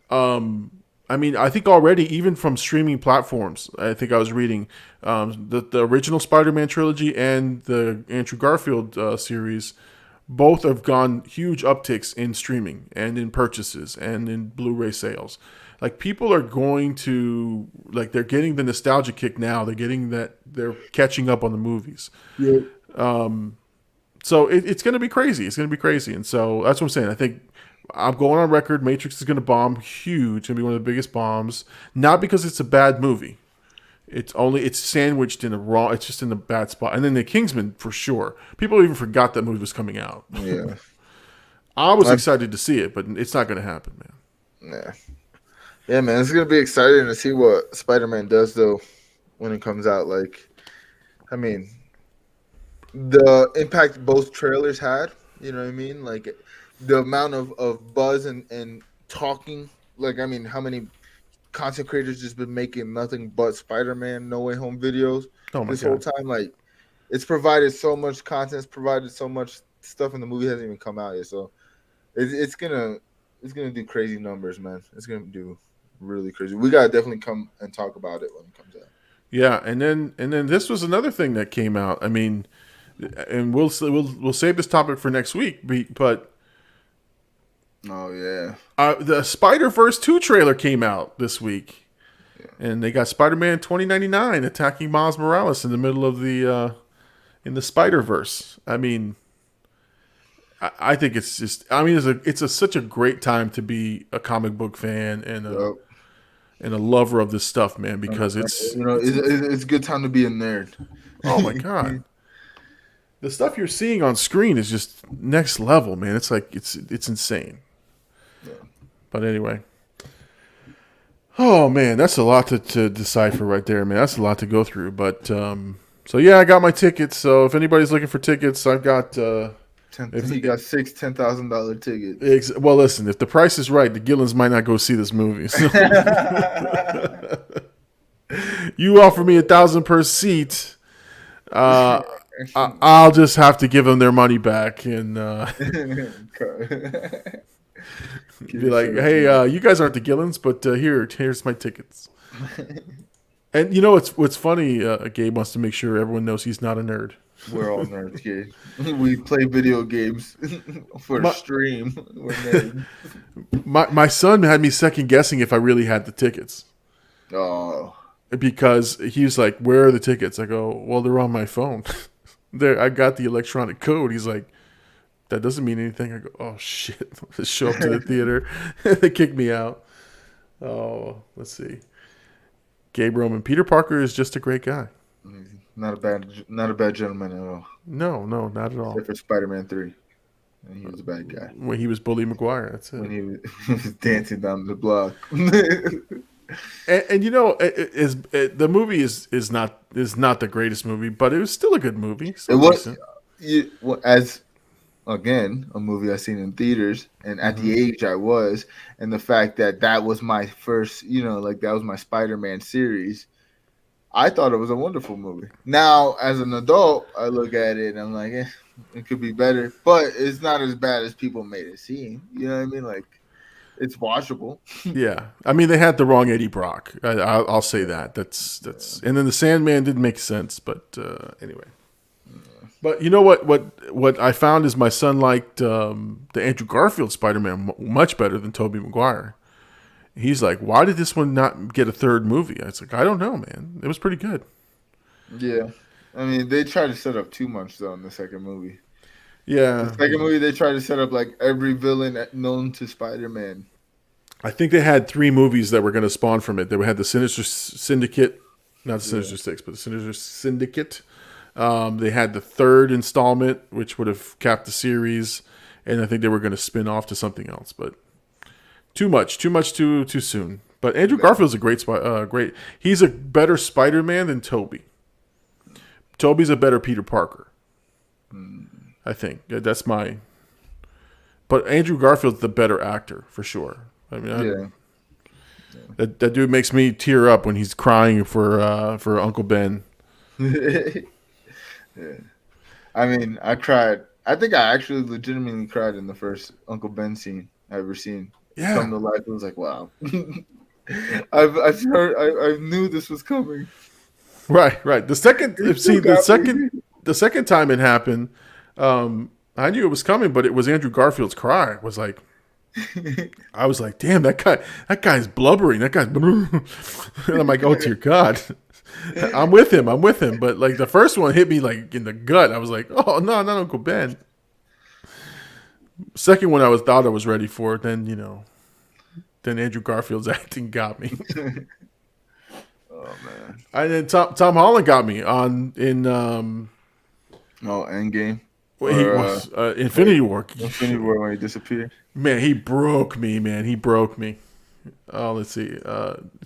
Yep. I mean, I think already, even from streaming platforms, I think I was reading the original Spider-Man trilogy and the Andrew Garfield series, both have gone huge upticks in streaming and in purchases and in Blu-ray sales. Like, people are going to, like, they're getting the nostalgia kick now. They're getting that, they're catching up on the movies. Yeah. So it's going to be crazy. It's going to be crazy. And so that's what I'm saying. I think I'm going on record. Matrix is going to bomb huge. It's going to be one of the biggest bombs. Not because it's a bad movie. It's sandwiched in it's just in the bad spot. And then the Kingsman, for sure. People even forgot that movie was coming out. Yeah. I was excited to see it, but it's not going to happen, man. Yeah. Yeah, man. It's going to be exciting to see what Spider-Man does, though, when it comes out. Like, I mean, the impact both trailers had, you know what I mean? Like, the amount of buzz and talking, like, I mean, how many content creators just been making nothing but Spider-Man No Way Home videos this whole time? Like, it's provided so much content, it's provided so much stuff, and the movie hasn't even come out yet. So it's gonna do crazy numbers, man. It's gonna do really crazy. We gotta definitely come and talk about it when it comes out. Yeah, and then this was another thing that came out. I mean, and we'll save this topic for next week, but. Oh, yeah. The Spiderverse 2 trailer came out this week. Yeah. And they got Spider-Man 2099 attacking Miles Morales in the middle of the Spider-Verse. I mean, I think it's just, I mean, it's such a great time to be a comic book fan and a lover of this stuff, man, because it's a good time to be a nerd. Oh my God. The stuff you're seeing on screen is just next level, man. It's like, it's insane. Yeah. But anyway. Oh, man, that's a lot to decipher right there, man. That's a lot to go through. But, so yeah, I got my tickets. So if anybody's looking for tickets, I've got... you got six $10,000 tickets. Well, listen, if the price is right, the Gillens might not go see this movie. So. You offer me $1,000 per seat. I'll just have to give them their money back and be like, hey, you guys aren't the Gillens, but here's my tickets. And you know what's funny? Gabe wants to make sure everyone knows he's not a nerd. We're all nerds, Gabe. We play video games for stream. We're nerds. My son had me second guessing if I really had the tickets. Oh. Because he was like, where are the tickets? I go, well, they're on my phone. There, I got the electronic code. He's like, that doesn't mean anything. I go, oh shit! Let's show up to the theater. They kicked me out. Oh, let's see. Gabe Roman, Peter Parker is just a great guy. not a bad gentleman at all. No, not at all. Except for Spider-Man 3, and he was a bad guy When he was Bully McGuire, that's it. when he was dancing down the block. And the movie is not the greatest movie, but it was still a good movie. It was as again a movie I seen in theaters, and at the age I was, and the fact that was my first, that was my Spider-Man series. I thought it was a wonderful movie. Now, as an adult, I look at it and I'm like, it could be better, but it's not as bad as people made it seem. You know what I mean? Like, it's watchable. Yeah, I mean they had the wrong Eddie Brock. I'll say that. That's and then the Sandman didn't make sense, but anyway. But you know what I found is my son liked the Andrew Garfield Spider-Man much better than Tobey Maguire. He's like, why did this one not get a third movie? I was like, I don't know, man. It was pretty good. Yeah, I mean they tried to set up too much though in the second movie. Yeah. The second movie, they tried to set up like every villain known to Spider-Man. I think they had 3 movies that were going to spawn from it. They had the Sinister Syndicate, not the Sinister Six, but the Sinister Syndicate. They had the 3rd installment, which would have capped the series, and I think they were going to spin off to something else. But too much too soon. But Andrew Garfield's a great. He's a better Spider-Man than Tobey. Tobey's a better Peter Parker. I think that's my. But Andrew Garfield's the better actor for sure. I mean, that dude makes me tear up when he's crying for Uncle Ben. Yeah. I mean, I cried. I think I actually legitimately cried in the first Uncle Ben scene I ever seen. Yeah. Come to life. It was like, wow. I've heard. I knew this was coming. Right. The second time it happened. I knew it was coming, but it was Andrew Garfield's cry. I was like, damn, that guy's blubbering. That guy's, and I'm like, oh dear God, I'm with him. But like the first one hit me like in the gut. I was like, oh no, not Uncle Ben. Second one, thought I was ready for it. Then Andrew Garfield's acting got me. Oh man! And then Tom Holland got me Endgame. Well, he was Infinity War. Infinity War when he disappeared. Man, he broke me, Oh, let's see.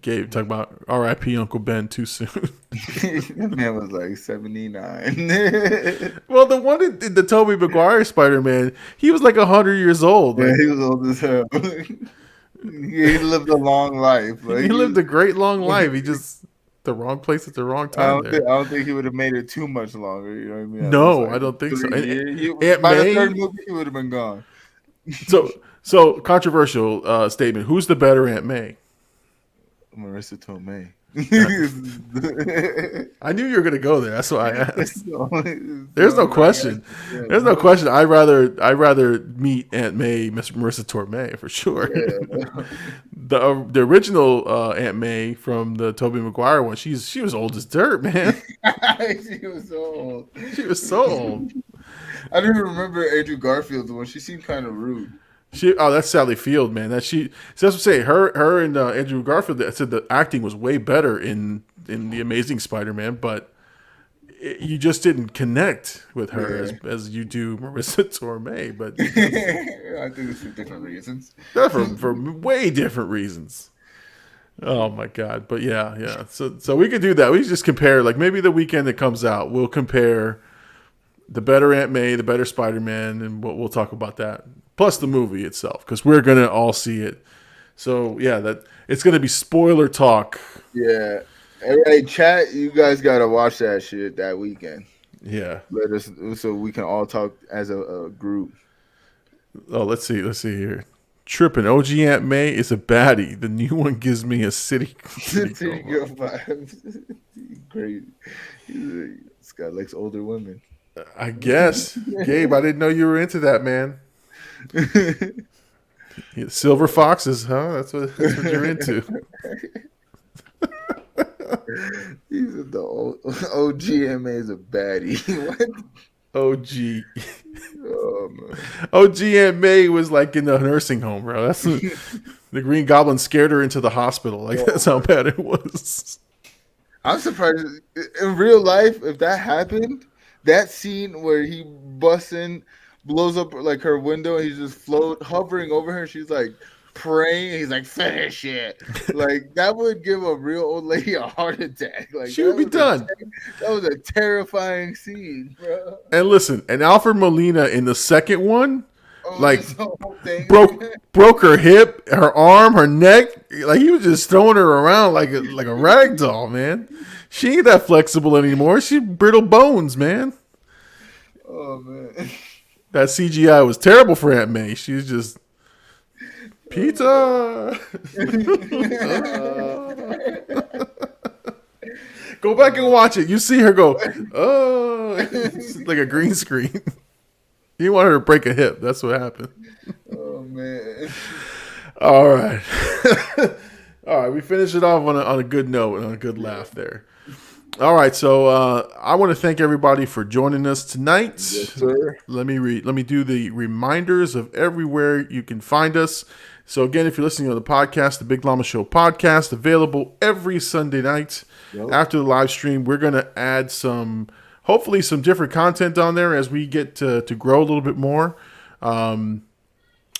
Gabe, talk about R.I.P. Uncle Ben too soon. That man was like 79. Well, the one in the Tobey Maguire Spider-Man, he was like 100 years old. Yeah, he was old as hell. He lived a long life. He lived a great long life. He just the wrong place at the wrong time. I don't think he would have made it too much longer. You know what I mean? No, I don't think so. By the third movie, he would have been gone. So controversial statement. Who's the better Aunt May? Marissa Tomei. I knew you were gonna go there. That's why I asked. There's no question. There's no question. I'd rather meet Aunt May, Marissa Tomei for sure. Yeah. The original Aunt May from the Tobey Maguire one. She was old as dirt, man. She was old. She was so old. I don't even remember Andrew Garfield's one. She seemed kind of rude. That's Sally Field, man. That's what I'm saying. Her and Andrew Garfield. I said the acting was way better in the Amazing Spider-Man, but you just didn't connect with her as you do Marissa Tomei. But I think it's for different reasons. For way different reasons. Oh my God! But yeah. So we could do that. We could just compare. Like maybe the weekend it comes out, we'll compare the better Aunt May, the better Spider-Man, and we'll talk about that. Plus the movie itself, because we're gonna all see it. So yeah, that it's gonna be spoiler talk. Yeah. Hey, chat, you guys gotta watch that shit that weekend. Yeah. Let us so we can all talk as a group. Oh, let's see here. Tripping. OG Aunt May is a baddie. The new one gives me a city girl vibe. Great. This guy likes older women. I guess. Gabe, I didn't know you were into that, man. Silver foxes, huh? That's what you're into. He said the OGMA is a baddie. What? OG. Oh man. OG Aunt May was like in the nursing home, bro. That's the Green Goblin scared her into the hospital. Like that's how bad it was. I'm surprised in real life if that happened. That scene where he busts in, blows up like her window, and he's just hovering over her. And she's like praying. And he's like, finish it. Like that would give a real old lady a heart attack. Like She would be done. That was a terrifying scene, bro. And listen, and Alfred Molina in the second one, like broke broke her hip, her arm, her neck. Like he was just throwing her around like a rag doll, man. She ain't that flexible anymore. She brittle bones, man. Oh man, that CGI was terrible for Aunt May. She was just pizza. Go back and watch it. You see her go, oh, it's like a green screen. You want her to break a hip. That's what happened. Oh man. All right. All right. We finished it off on a good note and on a good laugh there. All right. So I want to thank everybody for joining us tonight. Yes, sir. Let me do the reminders of everywhere you can find us. So again, if you're listening to the podcast, the Big Llama Show podcast, available every Sunday night. Yep. After the live stream, we're going to add hopefully some different content on there as we get to grow a little bit more.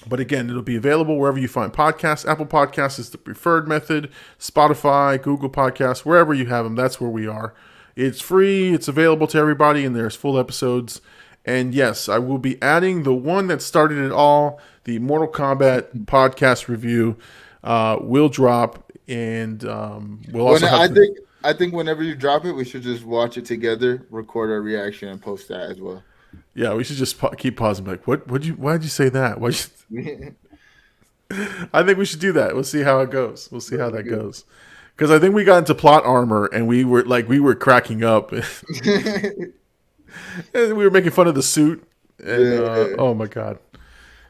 But again, it'll be available wherever you find podcasts. Apple Podcasts is the preferred method. Spotify, Google Podcasts, wherever you have them, that's where we are. It's free. It's available to everybody, and there's full episodes. And yes, I will be adding the one that started it all, the Mortal Kombat podcast review will drop, and we'll also I think whenever you drop it, we should just watch it together, record our reaction, and post that as well. Yeah, we should just keep pausing. Like, why'd you say that? I think we should do that. We'll see how it goes. We'll see how that goes. Because I think we got into plot armor, and we were cracking up, and we were making fun of the suit. And oh my god,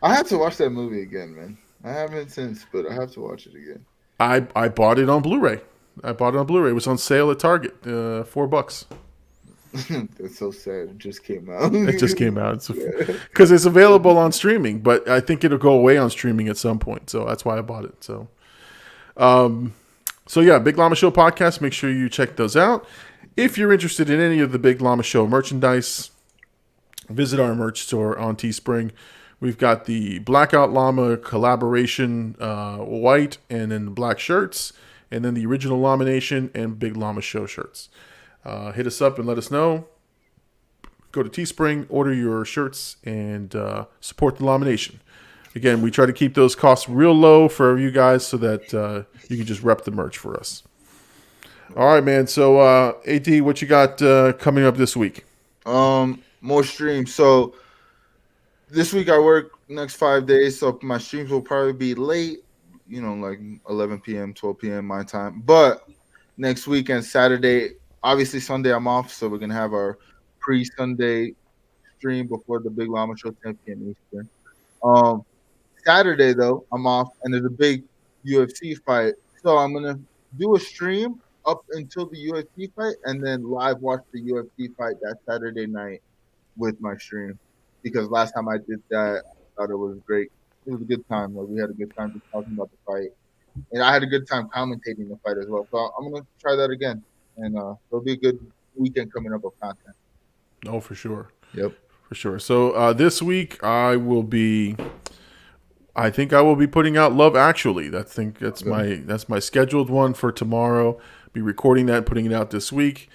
I have to watch that movie again, man. I haven't since, but I have to watch it again. I bought it on Blu-ray. It was on sale at Target, $4. That's so sad. It just came out. Because it's available on streaming, but I think it'll go away on streaming at some point. So that's why I bought it. So yeah, Big Llama Show podcast. Make sure you check those out. If you're interested in any of the Big Llama Show merchandise, visit our merch store on Teespring. We've got the Blackout Llama collaboration white and then the black shirts, and then the original Llama Nation and Big Llama Show shirts. Hit us up and let us know. Go to Teespring, order your shirts, and support the Llama Nation. Again, we try to keep those costs real low for you guys so that you can just rep the merch for us. All right, man. So, AD, what you got coming up this week? More streams. So this week I work next 5 days, so my streams will probably be late, like 11 p.m., 12 p.m. my time. But next weekend, Saturday, obviously Sunday I'm off, so we're going to have our pre-Sunday stream before the Big Llama Show 10 p.m. Eastern. Saturday, though, I'm off, and there's a big UFC fight. So I'm going to do a stream up until the UFC fight and then live watch the UFC fight that Saturday night with my stream. Because last time I did that, I thought it was great. It was a good time. Like, we had a good time just talking about the fight. And I had a good time commentating the fight as well. So I'm going to try that again. And it'll be a good weekend coming up of content. Oh, for sure. Yep. For sure. So this week I think I will be putting out Love Actually. I think that's my scheduled one for tomorrow. Be recording that and putting it out this week.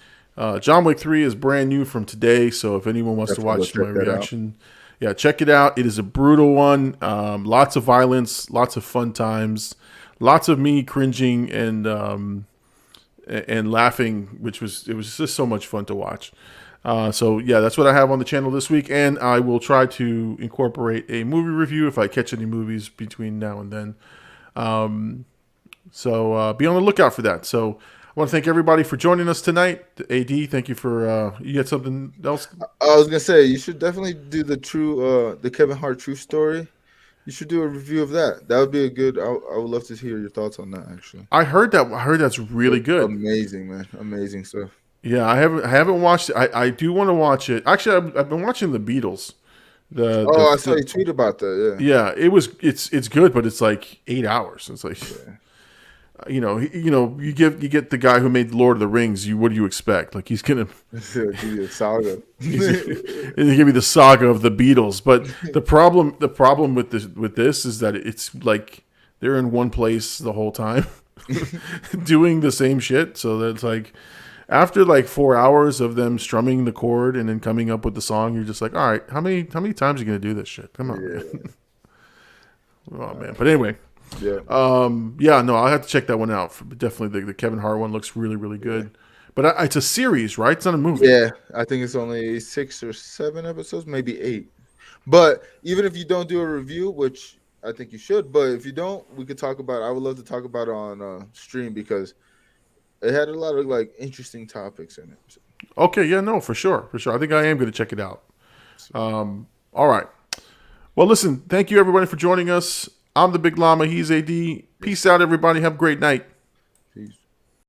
John Wick 3 is brand new from today, so if anyone wants to watch my reaction, check it out. It is a brutal one. Lots of violence, lots of fun times, lots of me cringing and laughing, it was just so much fun to watch. So that's what I have on the channel this week, and I will try to incorporate a movie review if I catch any movies between now and then. So be on the lookout for that. So I want to thank everybody for joining us tonight. AD, thank you for you got something else? I was gonna say you should definitely do the Kevin Hart true story. You should do a review of that. That would be a good. I would love to hear your thoughts on that. Actually, I heard that's really good. Amazing, man. Amazing stuff. Yeah, I haven't watched it. I do want to watch it. Actually, I've been watching the Beatles. I saw you tweet about that. Yeah. Yeah, it's good, but it's like 8 hours. It's like, you get the guy who made Lord of the Rings. What do you expect? Like he's gonna Give you a saga. he's gonna give you the saga of the Beatles. But the problem with this is that it's like they're in one place the whole time, doing the same shit. So that's like after like 4 hours of them strumming the chord and then coming up with the song, you're just like, all right, how many times are you gonna do this shit? Come on, man. Oh man. But anyway. Yeah. No, I'll have to check that one out. Definitely, the Kevin Hart one looks really, really good. Yeah. But it's a series, right? It's not a movie. Yeah, I think it's only 6 or 7 episodes, maybe 8. But even if you don't do a review, which I think you should, but if you don't, we could talk about it. I would love to talk about it on stream because it had a lot of like interesting topics in it. Okay, yeah, no, for sure. I think I am going to check it out. All right. Well, listen, thank you everybody for joining us. I'm the Big Llama. He's AD. Peace out, everybody. Have a great night.